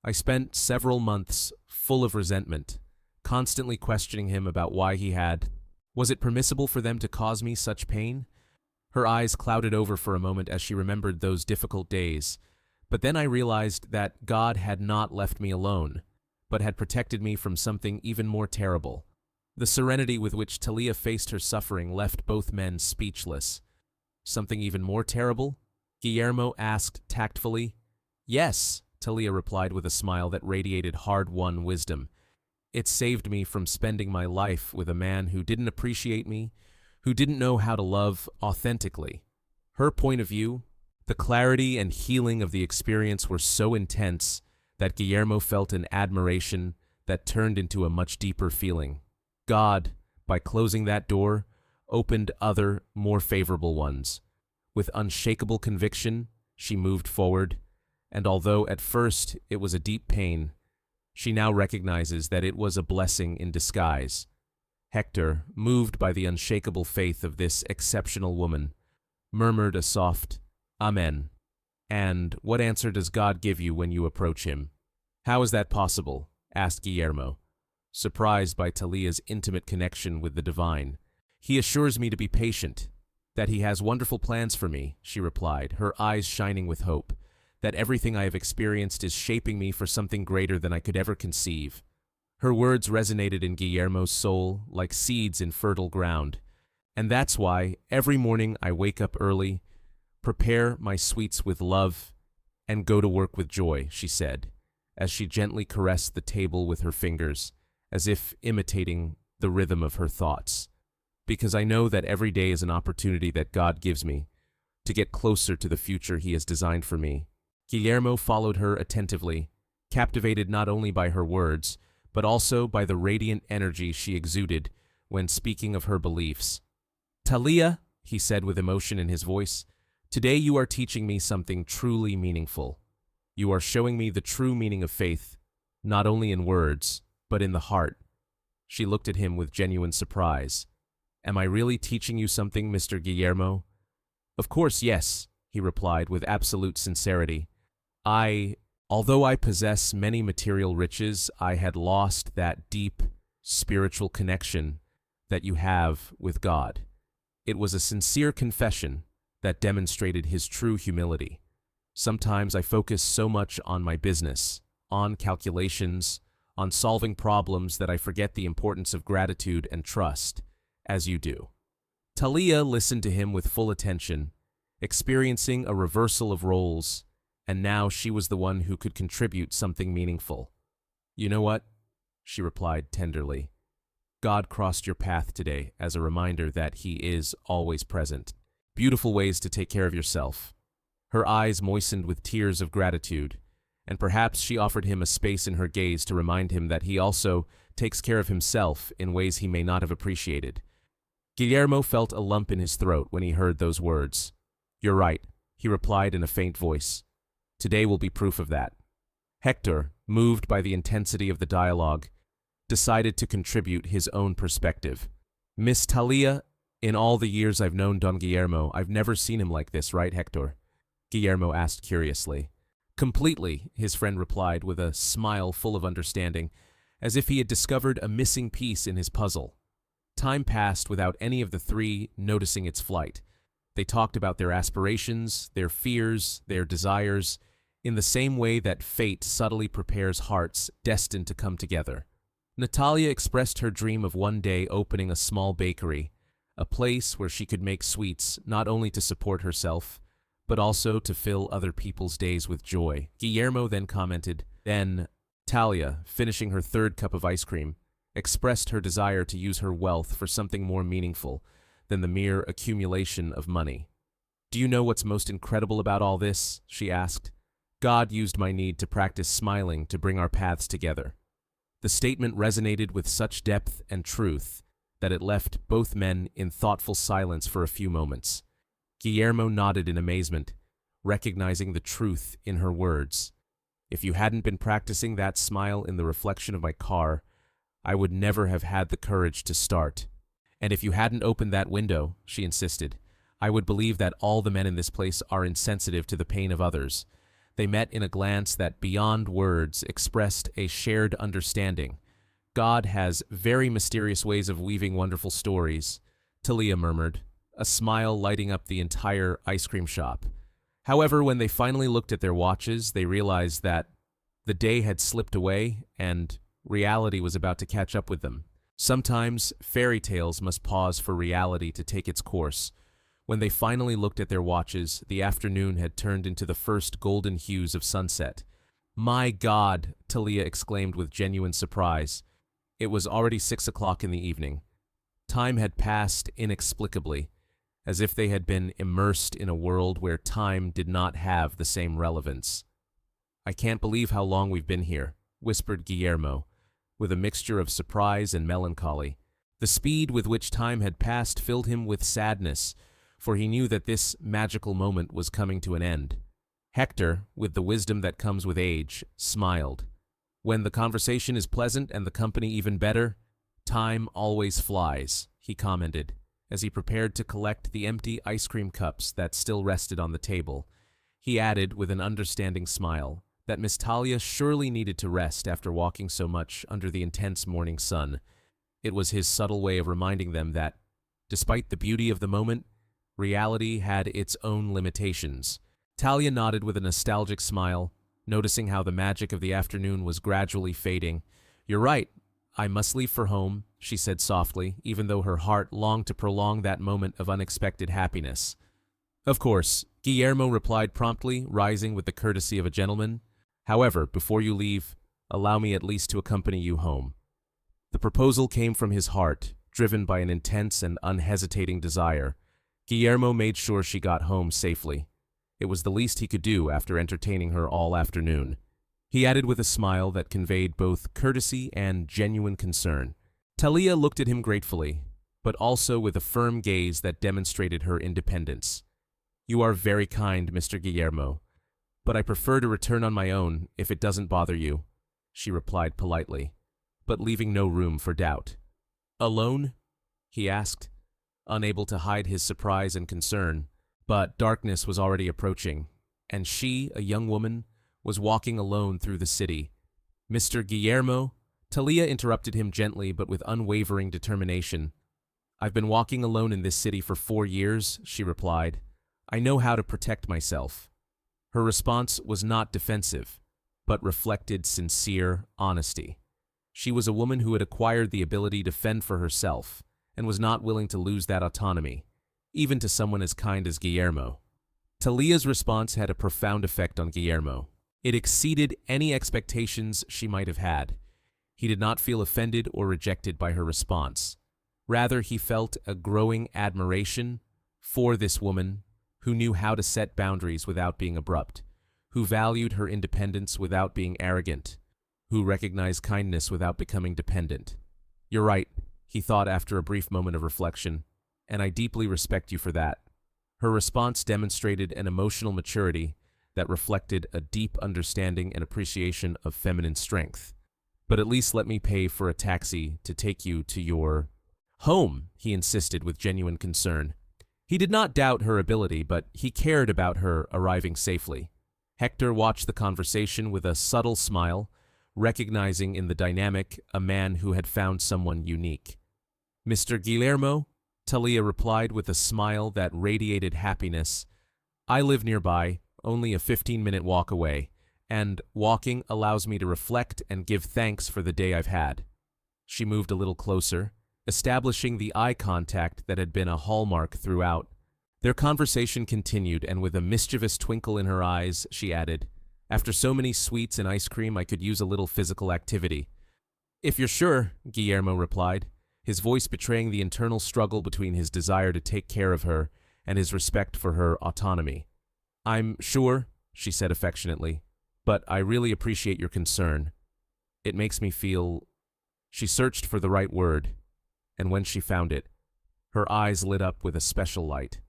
"I spent several months full of resentment, constantly questioning him about why he had. Was it permissible for them to cause me such pain?" Her eyes clouded over for a moment as she remembered those difficult days. "But then I realized that God had not left me alone, but had protected me from something even more terrible." The serenity with which Talia faced her suffering left both men speechless. "Something even more terrible?" Guillermo asked tactfully. "Yes," Talia replied with a smile that radiated hard-won wisdom. "It saved me from spending my life with a man who didn't appreciate me, who didn't know how to love authentically." Her point of view, the clarity and healing of the experience were so intense that Guillermo felt an admiration that turned into a much deeper feeling. God, by closing that door, opened other, more favorable ones. With unshakable conviction, she moved forward, and although at first it was a deep pain, she now recognizes that it was a blessing in disguise. Hector, moved by the unshakable faith of this exceptional woman, murmured a soft, "Amen." "And what answer does God give you when you approach him?" "How is that possible?" asked Guillermo, surprised by Talia's intimate connection with the divine. "He assures me to be patient, that he has wonderful plans for me," she replied, her eyes shining with hope, "that everything I have experienced is shaping me for something greater than I could ever conceive." Her words resonated in Guillermo's soul like seeds in fertile ground. "And that's why every morning I wake up early, prepare my sweets with love, and go to work with joy," she said, as she gently caressed the table with her fingers, as if imitating the rhythm of her thoughts. "Because I know that every day is an opportunity that God gives me to get closer to the future he has designed for me." Guillermo followed her attentively, captivated not only by her words, but also by the radiant energy she exuded when speaking of her beliefs. "Talia," he said with emotion in his voice, "today you are teaching me something truly meaningful. You are showing me the true meaning of faith, not only in words, but in the heart." She looked at him with genuine surprise. "Am I really teaching you something, Mr. Guillermo?" "Of course, yes," he replied with absolute sincerity. Although I possess many material riches, I had lost that deep spiritual connection that you have with God." It was a sincere confession that demonstrated his true humility. "Sometimes I focus so much on my business, on calculations, on solving problems that I forget the importance of gratitude and trust, as you do." Talia listened to him with full attention, experiencing a reversal of roles, and now she was the one who could contribute something meaningful. "You know what?" she replied tenderly. "God crossed your path today as a reminder that he is always present. Beautiful ways to take care of yourself." Her eyes moistened with tears of gratitude, and perhaps she offered him a space in her gaze to remind him that he also takes care of himself in ways he may not have appreciated. Guillermo felt a lump in his throat when he heard those words. "You're right," he replied in a faint voice. "Today will be proof of that." Hector, moved by the intensity of the dialogue, decided to contribute his own perspective. "Miss Talia, in all the years I've known Don Guillermo, I've never seen him like this, right, Hector?" Guillermo asked curiously. "Completely," his friend replied with a smile full of understanding, as if he had discovered a missing piece in his puzzle. Time passed without any of the three noticing its flight. They talked about their aspirations, their fears, their desires, in the same way that fate subtly prepares hearts destined to come together. Natalia expressed her dream of one day opening a small bakery, a place where she could make sweets not only to support herself, but also to fill other people's days with joy. Guillermo then commented, then Talia, finishing her third cup of ice cream, expressed her desire to use her wealth for something more meaningful than the mere accumulation of money. Do you know what's most incredible about all this? She asked. God used my need to practice smiling to bring our paths together. The statement resonated with such depth and truth that it left both men in thoughtful silence for a few moments. Guillermo nodded in amazement, recognizing the truth in her words. If you hadn't been practicing that smile in the reflection of my car, I would never have had the courage to start. And if you hadn't opened that window, she insisted, I would believe that all the men in this place are insensitive to the pain of others. They met in a glance that beyond words expressed a shared understanding. God has very mysterious ways of weaving wonderful stories, Talia murmured, a smile lighting up the entire ice cream shop. However, when they finally looked at their watches, they realized that the day had slipped away and reality was about to catch up with them. Sometimes fairy tales must pause for reality to take its course. When they finally looked at their watches, the afternoon had turned into the first golden hues of sunset. My God, Talia exclaimed with genuine surprise. It was already 6 o'clock in the evening. Time had passed inexplicably, as if they had been immersed in a world where time did not have the same relevance. I can't believe how long we've been here, whispered Guillermo, with a mixture of surprise and melancholy. The speed with which time had passed filled him with sadness, for he knew that this magical moment was coming to an end. Hector, with the wisdom that comes with age, smiled. When the conversation is pleasant and the company even better, time always flies, he commented, as he prepared to collect the empty ice cream cups that still rested on the table. He added, with an understanding smile, that Miss Talia surely needed to rest after walking so much under the intense morning sun. It was his subtle way of reminding them that, despite the beauty of the moment, reality had its own limitations. Talia nodded with a nostalgic smile, noticing how the magic of the afternoon was gradually fading. You're right, I must leave for home, she said softly, even though her heart longed to prolong that moment of unexpected happiness. Of course, Guillermo replied promptly, rising with the courtesy of a gentleman. However, before you leave, allow me at least to accompany you home. The proposal came from his heart, driven by an intense and unhesitating desire. Guillermo made sure she got home safely. It was the least he could do after entertaining her all afternoon. He added with a smile that conveyed both courtesy and genuine concern. Talia looked at him gratefully, but also with a firm gaze that demonstrated her independence. You are very kind, Mr. Guillermo, but I prefer to return on my own if it doesn't bother you, she replied politely, but leaving no room for doubt. Alone? He asked, unable to hide his surprise and concern. But darkness was already approaching, and she, a young woman, was walking alone through the city. Mr. Guillermo? Talia interrupted him gently but with unwavering determination. I've been walking alone in this city for 4 years, she replied. I know how to protect myself. Her response was not defensive, but reflected sincere honesty. She was a woman who had acquired the ability to fend for herself, and was not willing to lose that autonomy, even to someone as kind as Guillermo. Talia's response had a profound effect on Guillermo. It exceeded any expectations she might have had. He did not feel offended or rejected by her response. Rather, he felt a growing admiration for this woman who knew how to set boundaries without being abrupt, who valued her independence without being arrogant, who recognized kindness without becoming dependent. You're right, he thought after a brief moment of reflection, and I deeply respect you for that. Her response demonstrated an emotional maturity that reflected a deep understanding and appreciation of feminine strength. But at least let me pay for a taxi to take you to your home, he insisted with genuine concern. He did not doubt her ability, but he cared about her arriving safely. Hector watched the conversation with a subtle smile, recognizing in the dynamic a man who had found someone unique. Mr. Guillermo, Talia replied with a smile that radiated happiness. I live nearby, only a 15-minute walk away, and walking allows me to reflect and give thanks for the day I've had. She moved a little closer, establishing the eye contact that had been a hallmark throughout. Their conversation continued, and with a mischievous twinkle in her eyes, she added, "After so many sweets and ice cream, I could use a little physical activity." "If you're sure," Guillermo replied, his voice betraying the internal struggle between his desire to take care of her and his respect for her autonomy. "I'm sure," she said affectionately, "but I really appreciate your concern. It makes me feel—" She searched for the right word, and when she found it, her eyes lit up with a special light.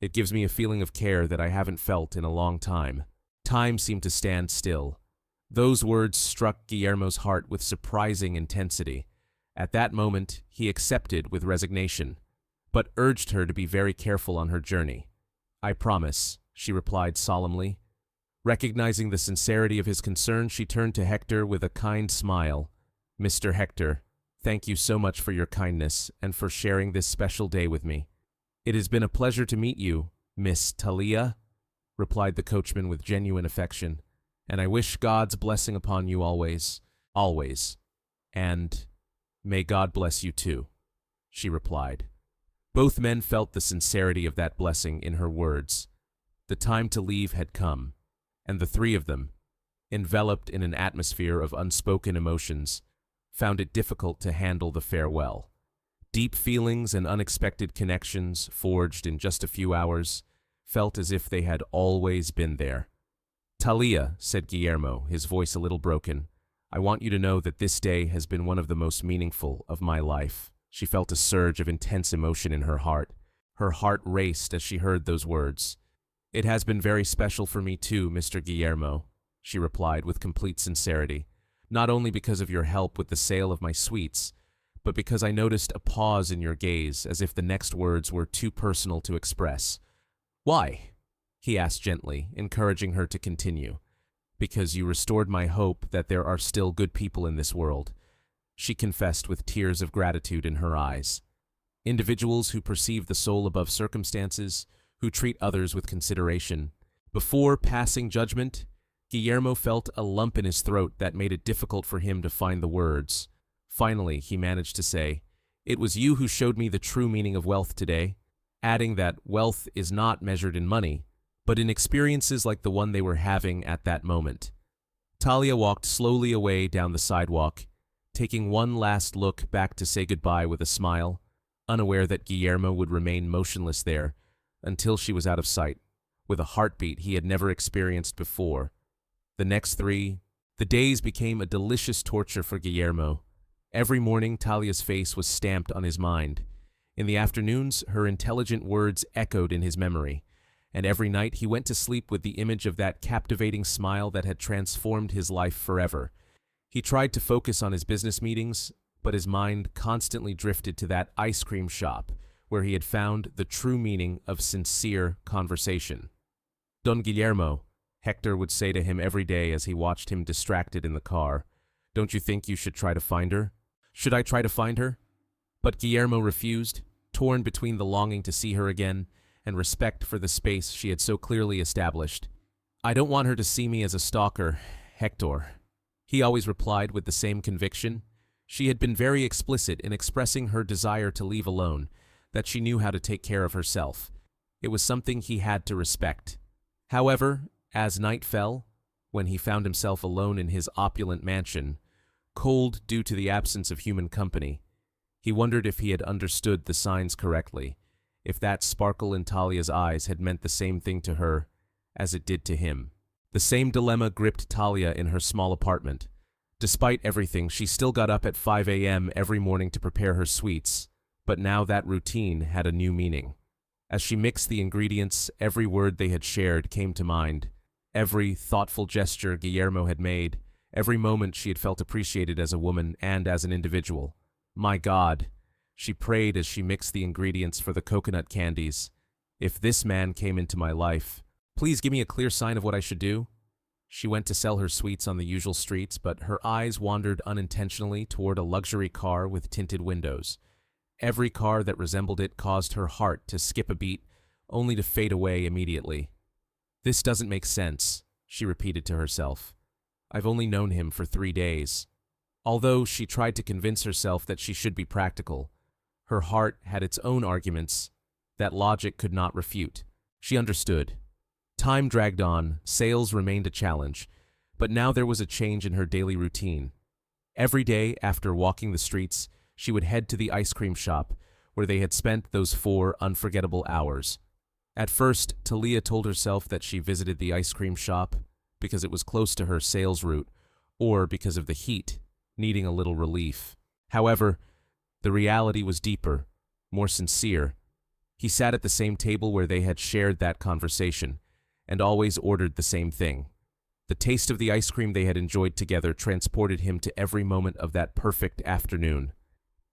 "It gives me a feeling of care that I haven't felt in a long time." Time seemed to stand still. Those words struck Guillermo's heart with surprising intensity. At that moment, he accepted with resignation, but urged her to be very careful on her journey. "I promise," she replied solemnly. Recognizing the sincerity of his concern, she turned to Hector with a kind smile. "Mr. Hector, thank you so much for your kindness and for sharing this special day with me." "It has been a pleasure to meet you, Miss Talia," replied the coachman with genuine affection, "and I wish God's blessing upon you always, always. And may God bless you too," she replied. Both men felt the sincerity of that blessing in her words. The time to leave had come, and the three of them, enveloped in an atmosphere of unspoken emotions, found it difficult to handle the farewell. Deep feelings and unexpected connections, forged in just a few hours, felt as if they had always been there. "Talia," said Guillermo, his voice a little broken, "I want you to know that this day has been one of the most meaningful of my life." She felt a surge of intense emotion in her heart. Her heart raced as she heard those words. "It has been very special for me too, Mr. Guillermo," she replied with complete sincerity, "not only because of your help with the sale of my sweets, but because I noticed a pause in your gaze as if the next words were too personal to express." "Why?" he asked gently, encouraging her to continue. "Because you restored my hope that there are still good people in this world," she confessed with tears of gratitude in her eyes. "Individuals who perceive the soul above circumstances, who treat others with consideration." Before passing judgment, Guillermo felt a lump in his throat that made it difficult for him to find the words. Finally, he managed to say, "It was you who showed me the true meaning of wealth today," adding that wealth is not measured in money, but in experiences like the one they were having at that moment. Talia walked slowly away down the sidewalk, taking one last look back to say goodbye with a smile, unaware that Guillermo would remain motionless there until she was out of sight, with a heartbeat he had never experienced before. The days became a delicious torture for Guillermo. Every morning, Talia's face was stamped on his mind. In the afternoons, her intelligent words echoed in his memory, and every night he went to sleep with the image of that captivating smile that had transformed his life forever. He tried to focus on his business meetings, but his mind constantly drifted to that ice cream shop where he had found the true meaning of sincere conversation. "Don Guillermo," Hector would say to him every day as he watched him distracted in the car, "don't you think you should try to find her?" "Should I try to find her?" But Guillermo refused, torn between the longing to see her again and respect for the space she had so clearly established. "I don't want her to see me as a stalker, Hector," he always replied with the same conviction. She had been very explicit in expressing her desire to leave alone, that she knew how to take care of herself. It was something he had to respect. However, as night fell, when he found himself alone in his opulent mansion, cold due to the absence of human company, he wondered if he had understood the signs correctly, if that sparkle in Talia's eyes had meant the same thing to her as it did to him. The same dilemma gripped Talia in her small apartment. Despite everything, she still got up at 5 a.m. every morning to prepare her sweets, but now that routine had a new meaning. As she mixed the ingredients, every word they had shared came to mind. Every thoughtful gesture Guillermo had made, every moment she had felt appreciated as a woman and as an individual. My God, she prayed as she mixed the ingredients for the coconut candies. If this man came into my life, please give me a clear sign of what I should do. She went to sell her sweets on the usual streets, but her eyes wandered unintentionally toward a luxury car with tinted windows. Every car that resembled it caused her heart to skip a beat, only to fade away immediately. "This doesn't make sense," she repeated to herself. "I've only known him for 3 days." Although she tried to convince herself that she should be practical, her heart had its own arguments that logic could not refute. She understood. Time dragged on, sales remained a challenge, but now there was a change in her daily routine. Every day, after walking the streets, she would head to the ice cream shop, where they had spent those 4 unforgettable hours. At first, Talia told herself that she visited the ice cream shop because it was close to her sales route, or because of the heat, needing a little relief. However, the reality was deeper, more sincere. He sat at the same table where they had shared that conversation, and always ordered the same thing. The taste of the ice cream they had enjoyed together transported him to every moment of that perfect afternoon.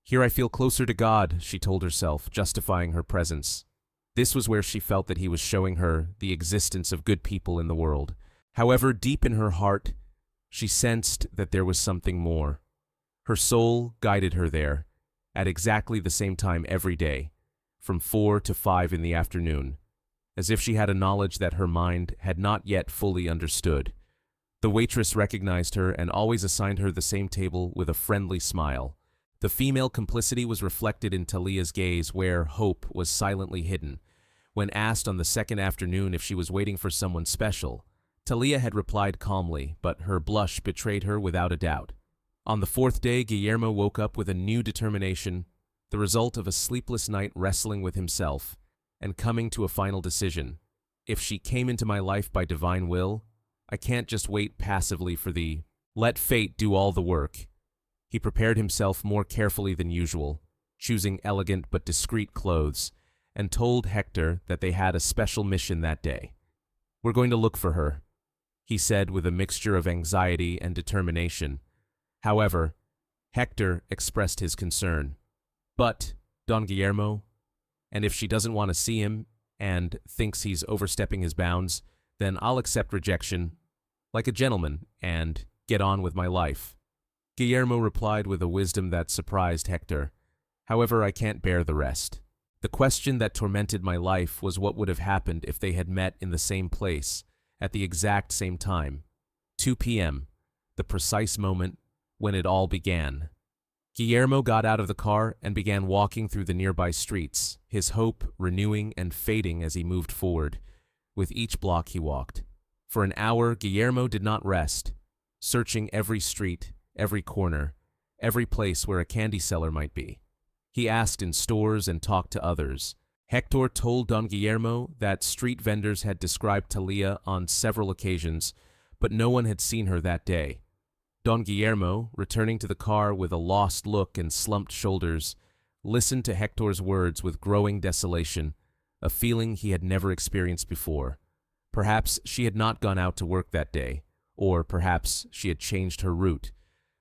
"Here I feel closer to God," she told herself, justifying her presence. This was where she felt that he was showing her the existence of good people in the world. However, deep in her heart, she sensed that there was something more. Her soul guided her there, at exactly the same time every day, from 4 to 5 in the afternoon, as if she had a knowledge that her mind had not yet fully understood. The waitress recognized her and always assigned her the same table with a friendly smile. The female complicity was reflected in Talia's gaze, where hope was silently hidden. When asked on the second afternoon if she was waiting for someone special, Talia had replied calmly, but her blush betrayed her without a doubt. On the 4th day, Guillermo woke up with a new determination, the result of a sleepless night wrestling with himself, and coming to a final decision. If she came into my life by divine will, I can't just wait passively for let fate do all the work. He prepared himself more carefully than usual, choosing elegant but discreet clothes, and told Hector that they had a special mission that day. "We're going to look for her," he said with a mixture of anxiety and determination. However, Hector expressed his concern. "But, Don Guillermo, and if she doesn't want to see him and thinks he's overstepping his bounds, then I'll accept rejection like a gentleman and get on with my life." Guillermo replied with a wisdom that surprised Hector. "However, I can't bear the rest. The question that tormented my life was what would have happened if they had met in the same place, at the exact same time. 2 p.m., the precise moment when it all began." Guillermo got out of the car and began walking through the nearby streets, his hope renewing and fading as he moved forward, with each block he walked. For an hour, Guillermo did not rest, searching every street, every corner, every place where a candy seller might be. He asked in stores and talked to others. Hector told Don Guillermo that street vendors had described Talia on several occasions, but no one had seen her that day. Don Guillermo, returning to the car with a lost look and slumped shoulders, listened to Hector's words with growing desolation, a feeling he had never experienced before. Perhaps she had not gone out to work that day, or perhaps she had changed her route.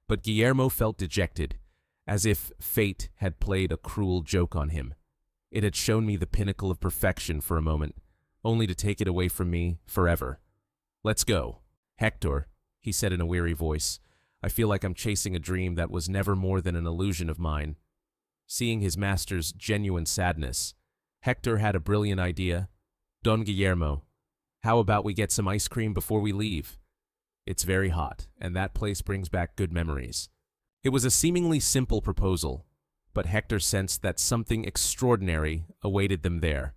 But Guillermo felt dejected, as if fate had played a cruel joke on him. It had shown me the pinnacle of perfection for a moment, only to take it away from me forever. "Let's go." "Hector," he said in a weary voice, "I feel like I'm chasing a dream that was never more than an illusion of mine." Seeing his master's genuine sadness, Hector had a brilliant idea. "Don Guillermo, how about we get some ice cream before we leave? It's very hot, and that place brings back good memories." It was a seemingly simple proposal, but Hector sensed that something extraordinary awaited them there.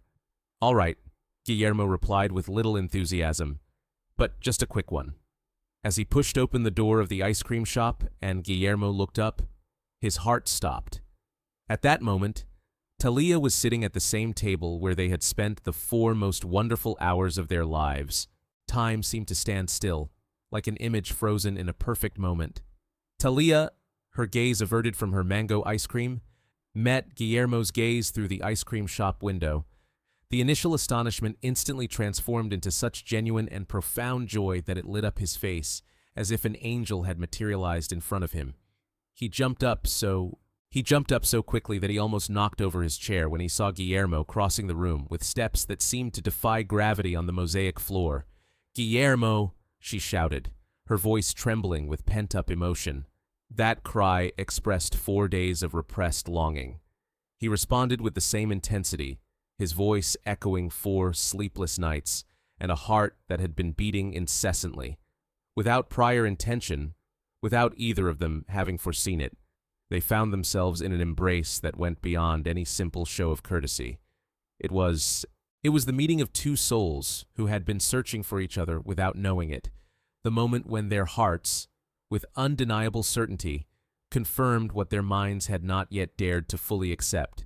"All right," Guillermo replied with little enthusiasm, "but just a quick one." As he pushed open the door of the ice cream shop and Guillermo looked up, his heart stopped. At that moment, Talia was sitting at the same table where they had spent the 4 most wonderful hours of their lives. Time seemed to stand still, like an image frozen in a perfect moment. Talia, her gaze averted from her mango ice cream, met Guillermo's gaze through the ice cream shop window. The initial astonishment instantly transformed into such genuine and profound joy that it lit up his face, as if an angel had materialized in front of him. He jumped up so quickly that he almost knocked over his chair when he saw Guillermo crossing the room with steps that seemed to defy gravity on the mosaic floor. "Guillermo!" she shouted, her voice trembling with pent-up emotion. That cry expressed 4 days of repressed longing. He responded with the same intensity, his voice echoing 4 sleepless nights and a heart that had been beating incessantly. Without prior intention, without either of them having foreseen it, they found themselves in an embrace that went beyond any simple show of courtesy. It was the meeting of 2 souls who had been searching for each other without knowing it, the moment when their hearts, with undeniable certainty, confirmed what their minds had not yet dared to fully accept.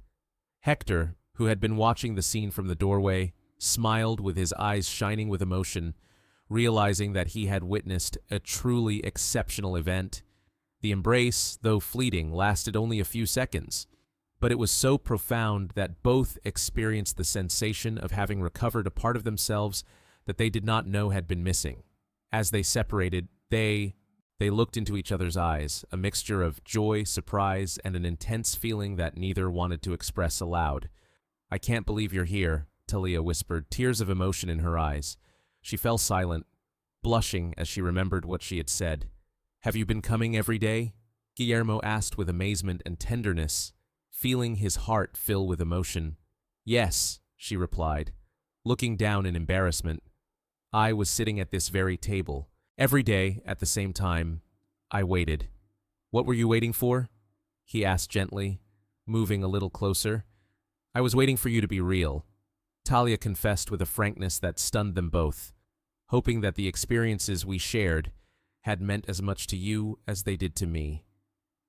Hector, who had been watching the scene from the doorway, smiled with his eyes shining with emotion, realizing that he had witnessed a truly exceptional event. The embrace, though fleeting, lasted only a few seconds, but it was so profound that both experienced the sensation of having recovered a part of themselves that they did not know had been missing. As they separated, they looked into each other's eyes, a mixture of joy, surprise, and an intense feeling that neither wanted to express aloud. "I can't believe you're here," Talia whispered, tears of emotion in her eyes. She fell silent, blushing as she remembered what she had said. "Have you been coming every day?" Guillermo asked with amazement and tenderness, feeling his heart fill with emotion. "Yes," she replied, looking down in embarrassment. "I was sitting at this very table. Every day, at the same time, I waited." "What were you waiting for?" he asked gently, moving a little closer. "I was waiting for you to be real," Talia confessed with a frankness that stunned them both, hoping that the experiences we shared had meant as much to you as they did to me.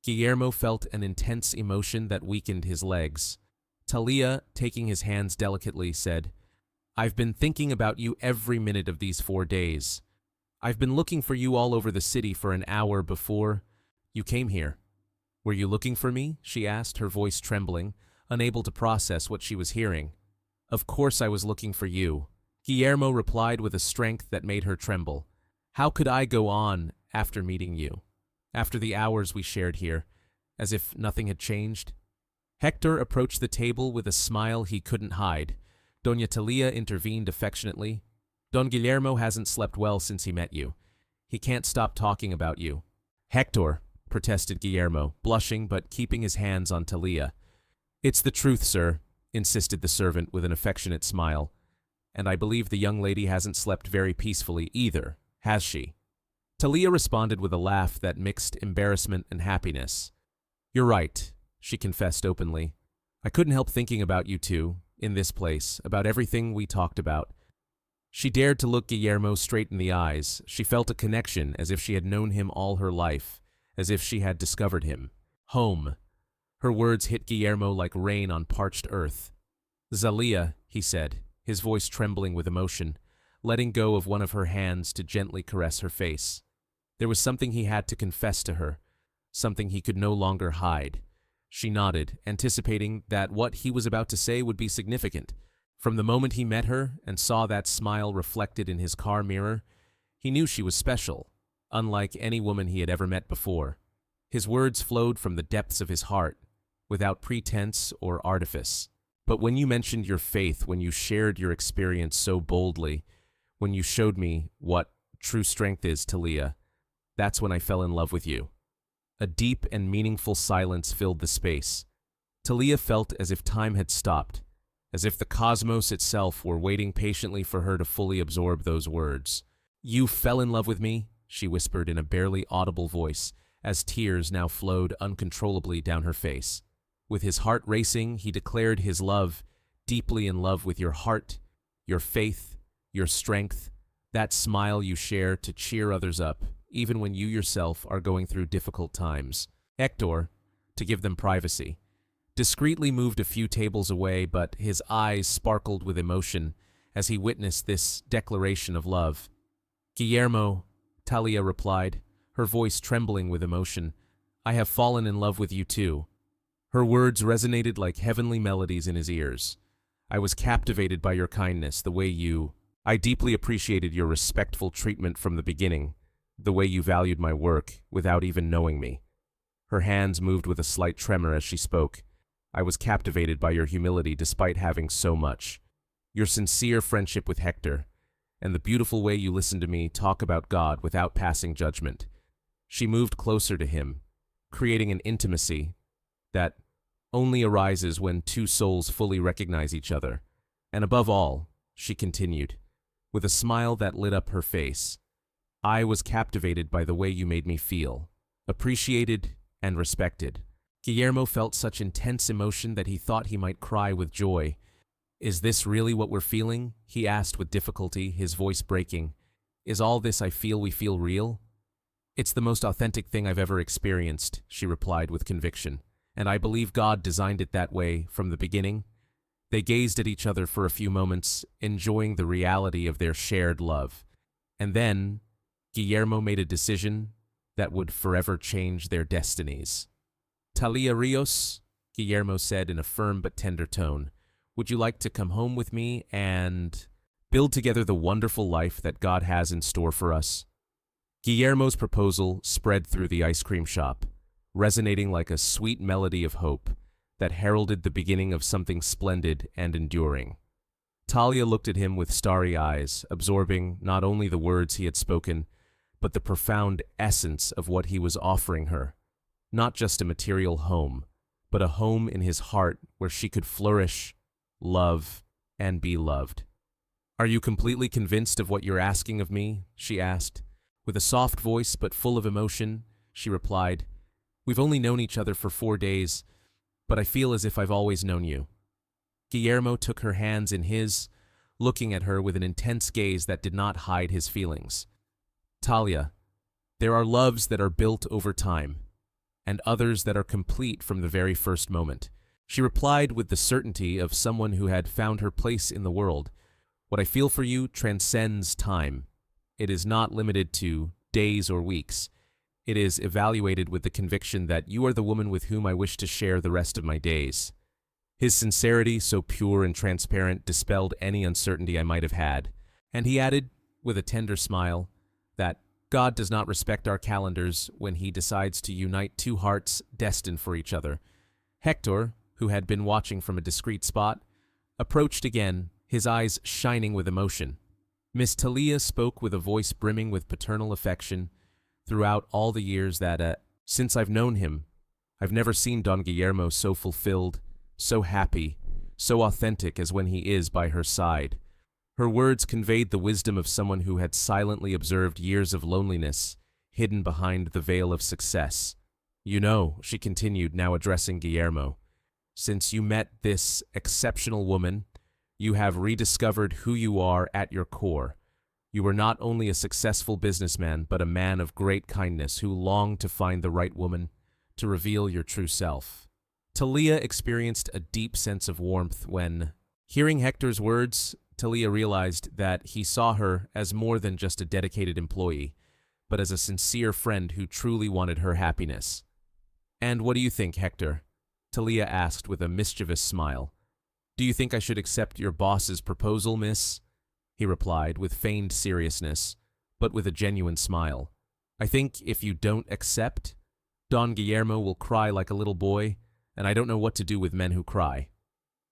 Guillermo felt an intense emotion that weakened his legs. Talia, taking his hands delicately, said, "I've been thinking about you every minute of these 4 days. I've been looking for you all over the city for an hour before you came here." "Were you looking for me?" she asked, her voice trembling, unable to process what she was hearing. "Of course I was looking for you," Guillermo replied with a strength that made her tremble. "How could I go on after meeting you, after the hours we shared here, as if nothing had changed?" Hector approached the table with a smile he couldn't hide. Doña Talia intervened affectionately. "Don Guillermo hasn't slept well since he met you. He can't stop talking about you." "Hector," protested Guillermo, blushing but keeping his hands on Talia. "It's the truth, sir," insisted the servant with an affectionate smile. "And I believe the young lady hasn't slept very peacefully either, has she?" Talia responded with a laugh that mixed embarrassment and happiness. "You're right," she confessed openly. "I couldn't help thinking about you two, in this place, about everything we talked about." She dared to look Guillermo straight in the eyes. She felt a connection as if she had known him all her life, as if she had discovered him. Home. Her words hit Guillermo like rain on parched earth. "Zalia," he said, his voice trembling with emotion, letting go of one of her hands to gently caress her face. There was something he had to confess to her, something he could no longer hide. She nodded, anticipating that what he was about to say would be significant. From the moment he met her and saw that smile reflected in his car mirror, he knew she was special, unlike any woman he had ever met before. His words flowed from the depths of his heart, without pretense or artifice. "But when you mentioned your faith, when you shared your experience so boldly, when you showed me what true strength is, Talia, that's when I fell in love with you." A deep and meaningful silence filled the space. Talia felt as if time had stopped, as if the cosmos itself were waiting patiently for her to fully absorb those words. "You fell in love with me?" she whispered in a barely audible voice, as tears now flowed uncontrollably down her face. With his heart racing, he declared his love, deeply in love with your heart, your faith, your strength, that smile you share to cheer others up, even when you yourself are going through difficult times. Hector, to give them privacy, discreetly moved a few tables away, but his eyes sparkled with emotion as he witnessed this declaration of love. "Guillermo," Talia replied, her voice trembling with emotion, "I have fallen in love with you too." Her words resonated like heavenly melodies in his ears. "I was captivated by your kindness, the way I deeply appreciated your respectful treatment from the beginning, the way you valued my work without even knowing me." Her hands moved with a slight tremor as she spoke. "I was captivated by your humility despite having so much. Your sincere friendship with Hector, and the beautiful way you listened to me talk about God without passing judgment." She moved closer to him, creating an intimacy that only arises when two souls fully recognize each other. And above all, she continued, with a smile that lit up her face, I was captivated by the way you made me feel, appreciated and respected. Guillermo felt such intense emotion that he thought he might cry with joy. Is this really what we're feeling? He asked with difficulty, his voice breaking. Is all this I feel we feel real? It's the most authentic thing I've ever experienced, she replied with conviction, and I believe God designed it that way from the beginning. They gazed at each other for a few moments, enjoying the reality of their shared love. And then, Guillermo made a decision that would forever change their destinies. Talia Rios, Guillermo said in a firm but tender tone, would you like to come home with me and build together the wonderful life that God has in store for us? Guillermo's proposal spread through the ice cream shop, resonating like a sweet melody of hope that heralded the beginning of something splendid and enduring. Talia looked at him with starry eyes, absorbing not only the words he had spoken, but the profound essence of what he was offering her. Not just a material home, but a home in his heart where she could flourish, love, and be loved. Are you completely convinced of what you're asking of me? She asked. With a soft voice but full of emotion, she replied, we've only known each other for 4 days, but I feel as if I've always known you. Guillermo took her hands in his, looking at her with an intense gaze that did not hide his feelings. Talia, there are loves that are built over time, and others that are complete from the very first moment. She replied with the certainty of someone who had found her place in the world. What I feel for you transcends time. It is not limited to days or weeks. It is evaluated with the conviction that you are the woman with whom I wish to share the rest of my days. His sincerity, so pure and transparent, dispelled any uncertainty I might have had, and he added, with a tender smile, that God does not respect our calendars when he decides to unite two hearts destined for each other. Hector, who had been watching from a discreet spot, approached again, his eyes shining with emotion. Miss Talia spoke with a voice brimming with paternal affection. Throughout all the years that, since I've known him, I've never seen Don Guillermo so fulfilled, so happy, so authentic as when he is by her side. Her words conveyed the wisdom of someone who had silently observed years of loneliness, hidden behind the veil of success. You know, she continued, now addressing Guillermo, since you met this exceptional woman, you have rediscovered who you are at your core. You are not only a successful businessman, but a man of great kindness who longed to find the right woman to reveal your true self. Talia experienced a deep sense of warmth when, hearing Hector's words, Talia realized that he saw her as more than just a dedicated employee, but as a sincere friend who truly wanted her happiness. And what do you think, Hector? Talia asked with a mischievous smile. Do you think I should accept your boss's proposal, miss? He replied with feigned seriousness, but with a genuine smile. I think if you don't accept, Don Guillermo will cry like a little boy, and I don't know what to do with men who cry.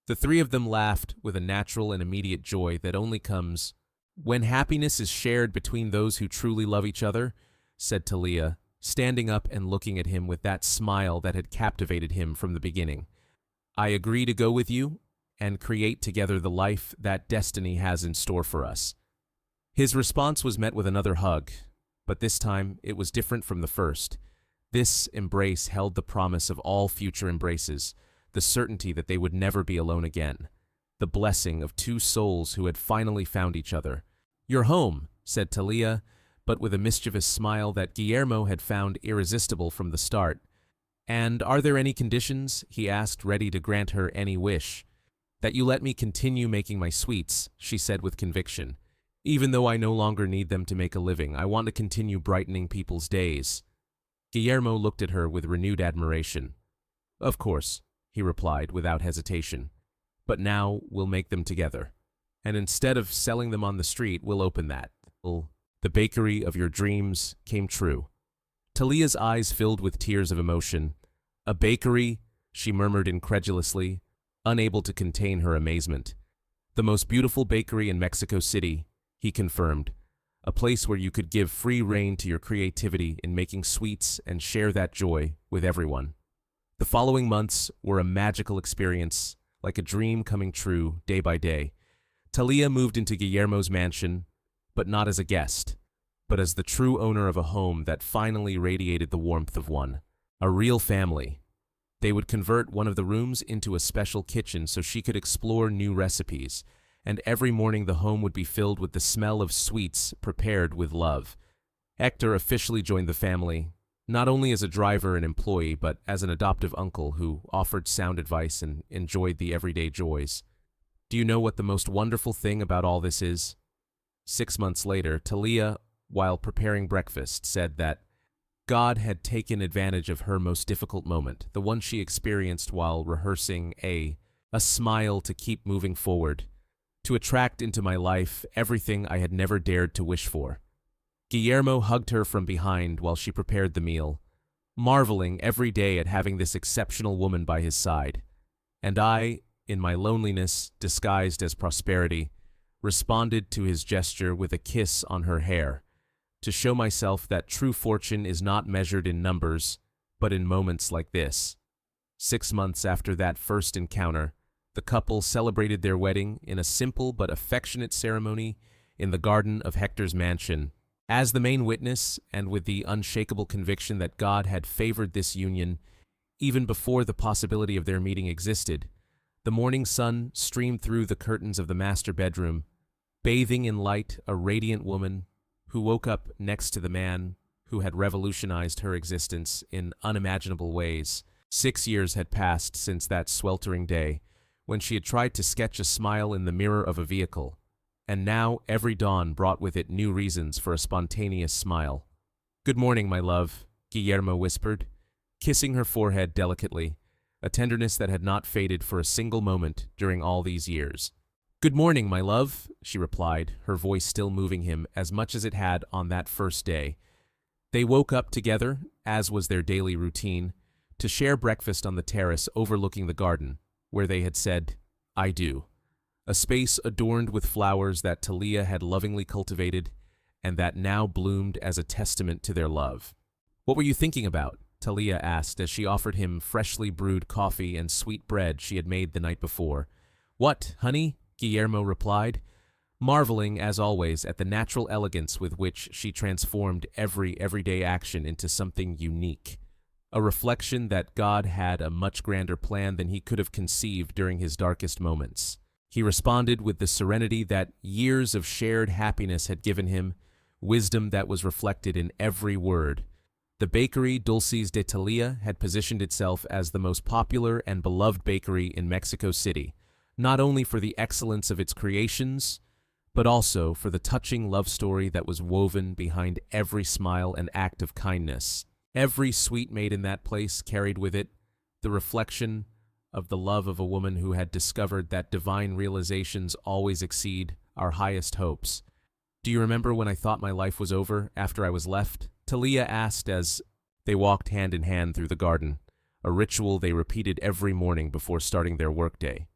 The three of them laughed with a natural and immediate joy that only comes when happiness is shared between those who truly love each other, said Talia, standing up and looking at him with that smile that had captivated him from the beginning. I agree to go with you and create together the life that destiny has in store for us. His response was met with another hug, but this time it was different from the first. This embrace held the promise of all future embraces, the certainty that they would never be alone again, the blessing of two souls who had finally found each other. You're home, said Talia, but with a mischievous smile that Guillermo had found irresistible from the start. And are there any conditions? He asked, ready to grant her any wish. That you let me continue making my sweets, she said with conviction. Even though I no longer need them to make a living, I want to continue brightening people's days. Guillermo looked at her with renewed admiration. Of course, he replied without hesitation. But now we'll make them together. And instead of selling them on the street, we'll open that. The bakery of your dreams came true. Talia's eyes filled with tears of emotion. A bakery, she murmured incredulously, unable to contain her amazement. The most beautiful bakery in Mexico City, he confirmed. A place where you could give free rein to your creativity in making sweets and share that joy with everyone. The following months were a magical experience, like a dream coming true day by day. Talia moved into Guillermo's mansion, but not as a guest, but as the true owner of a home that finally radiated the warmth of one. A real family. They would convert one of the rooms into a special kitchen so she could explore new recipes, and every morning the home would be filled with the smell of sweets prepared with love. Hector officially joined the family, not only as a driver and employee, but as an adoptive uncle who offered sound advice and enjoyed the everyday joys. Do you know what the most wonderful thing about all this is? 6 months later, Talia, while preparing breakfast, said that God had taken advantage of her most difficult moment, the one she experienced while rehearsing a smile to keep moving forward, to attract into my life everything I had never dared to wish for. Guillermo hugged her from behind while she prepared the meal, marveling every day at having this exceptional woman by his side. And I, in my loneliness disguised as prosperity, responded to his gesture with a kiss on her hair, to show myself that true fortune is not measured in numbers, but in moments like this. 6 months after that first encounter, the couple celebrated their wedding in a simple but affectionate ceremony in the garden of Hector's mansion. As the main witness, and with the unshakable conviction that God had favored this union, even before the possibility of their meeting existed, the morning sun streamed through the curtains of the master bedroom, bathing in light a radiant woman who woke up next to the man who had revolutionized her existence in unimaginable ways. 6 years had passed since that sweltering day, when she had tried to sketch a smile in the mirror of a vehicle, and now every dawn brought with it new reasons for a spontaneous smile. "Good morning, my love," Guillermo whispered, kissing her forehead delicately, a tenderness that had not faded for a single moment during all these years. "Good morning, my love," she replied, her voice still moving him as much as it had on that first day. They woke up together, as was their daily routine, to share breakfast on the terrace overlooking the garden, where they had said, "I do," a space adorned with flowers that Talia had lovingly cultivated and that now bloomed as a testament to their love. "What were you thinking about?" Talia asked as she offered him freshly brewed coffee and sweet bread she had made the night before. "What, honey?" Guillermo replied, marveling, as always, at the natural elegance with which she transformed every everyday action into something unique, a reflection that God had a much grander plan than he could have conceived during his darkest moments. He responded with the serenity that years of shared happiness had given him, wisdom that was reflected in every word. The bakery Dulces de Talia had positioned itself as the most popular and beloved bakery in Mexico City, not only for the excellence of its creations, but also for the touching love story that was woven behind every smile and act of kindness. Every sweet made in that place carried with it the reflection of the love of a woman who had discovered that divine realizations always exceed our highest hopes. "Do you remember when I thought my life was over after I was left?" Talia asked as they walked hand in hand through the garden, a ritual they repeated every morning before starting their workday.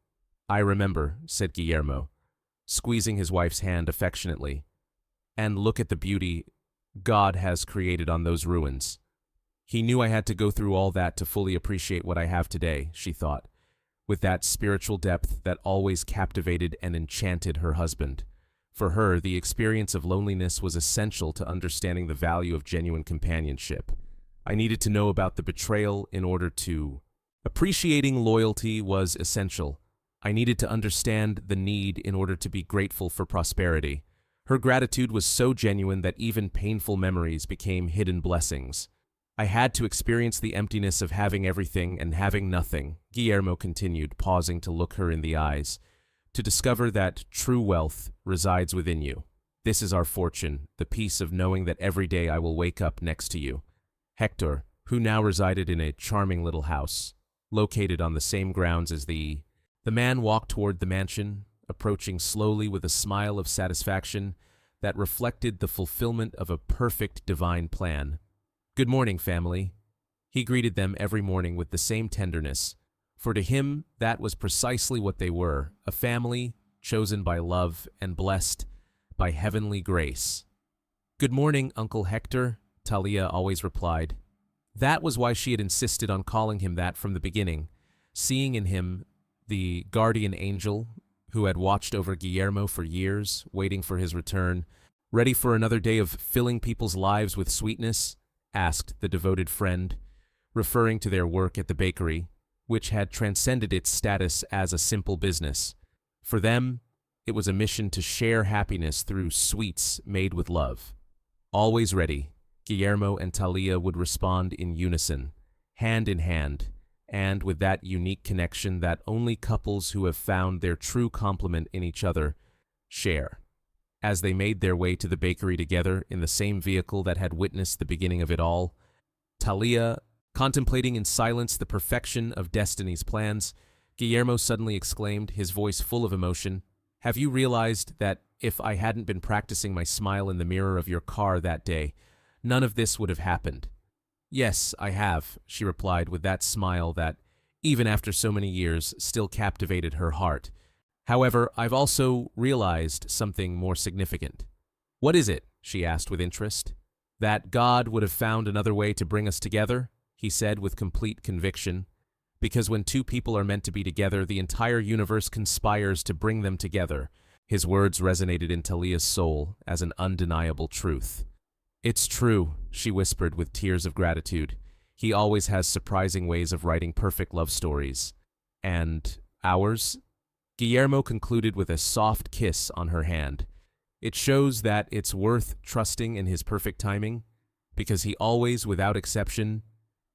"I remember," said Guillermo, squeezing his wife's hand affectionately. "And look at the beauty God has created on those ruins." He knew I had to go through all that to fully appreciate what I have today, she thought, with that spiritual depth that always captivated and enchanted her husband. For her, the experience of loneliness was essential to understanding the value of genuine companionship. I needed to know about the betrayal in order to... Appreciating loyalty was essential. I needed to understand the need in order to be grateful for prosperity. Her gratitude was so genuine that even painful memories became hidden blessings. I had to experience the emptiness of having everything and having nothing, Guillermo continued, pausing to look her in the eyes, to discover that true wealth resides within you. This is our fortune, the peace of knowing that every day I will wake up next to you. Hector, who now resided in a charming little house, located on the same grounds as the man walked toward the mansion, approaching slowly with a smile of satisfaction that reflected the fulfillment of a perfect divine plan. "Good morning, family." He greeted them every morning with the same tenderness, for to him that was precisely what they were, a family chosen by love and blessed by heavenly grace. "Good morning, Uncle Hector," Talia always replied. That was why she had insisted on calling him that from the beginning, seeing in him the guardian angel who had watched over Guillermo for years, waiting for his return, ready for another day of filling people's lives with sweetness, asked the devoted friend, referring to their work at the bakery, which had transcended its status as a simple business. For them, it was a mission to share happiness through sweets made with love. Always ready, Guillermo and Talia would respond in unison, hand in hand, and with that unique connection that only couples who have found their true complement in each other share. As they made their way to the bakery together in the same vehicle that had witnessed the beginning of it all, Talia contemplating in silence the perfection of destiny's plans, Guillermo suddenly exclaimed, his voice full of emotion, "Have you realized that if I hadn't been practicing my smile in the mirror of your car that day, none of this would have happened?" "Yes, I have," she replied with that smile that, even after so many years, still captivated her heart. "However, I've also realized something more significant." "What is it?" she asked with interest. "That God would have found another way to bring us together," he said with complete conviction. "Because when two people are meant to be together, the entire universe conspires to bring them together." His words resonated in Talia's soul as an undeniable truth. "It's true," she whispered with tears of gratitude. "He always has surprising ways of writing perfect love stories. And ours?" Guillermo concluded with a soft kiss on her hand. "It shows that it's worth trusting in his perfect timing, because he always, without exception,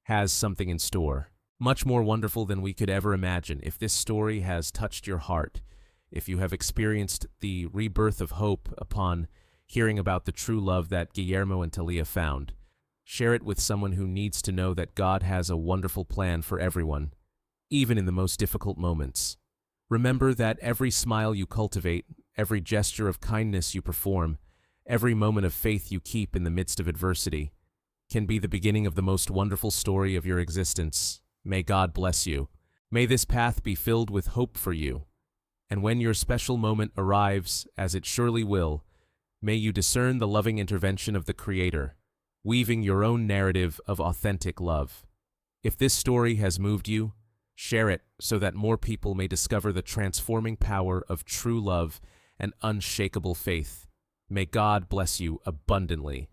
has something in store. Much more wonderful than we could ever imagine. If this story has touched your heart, if you have experienced the rebirth of hope upon hearing about the true love that Guillermo and Talia found, share it with someone who needs to know that God has a wonderful plan for everyone, even in the most difficult moments. Remember that every smile you cultivate, every gesture of kindness you perform, every moment of faith you keep in the midst of adversity, can be the beginning of the most wonderful story of your existence. May God bless you. May this path be filled with hope for you. And when your special moment arrives, as it surely will, may you discern the loving intervention of the Creator, weaving your own narrative of authentic love. If this story has moved you, share it so that more people may discover the transforming power of true love and unshakable faith. May God bless you abundantly.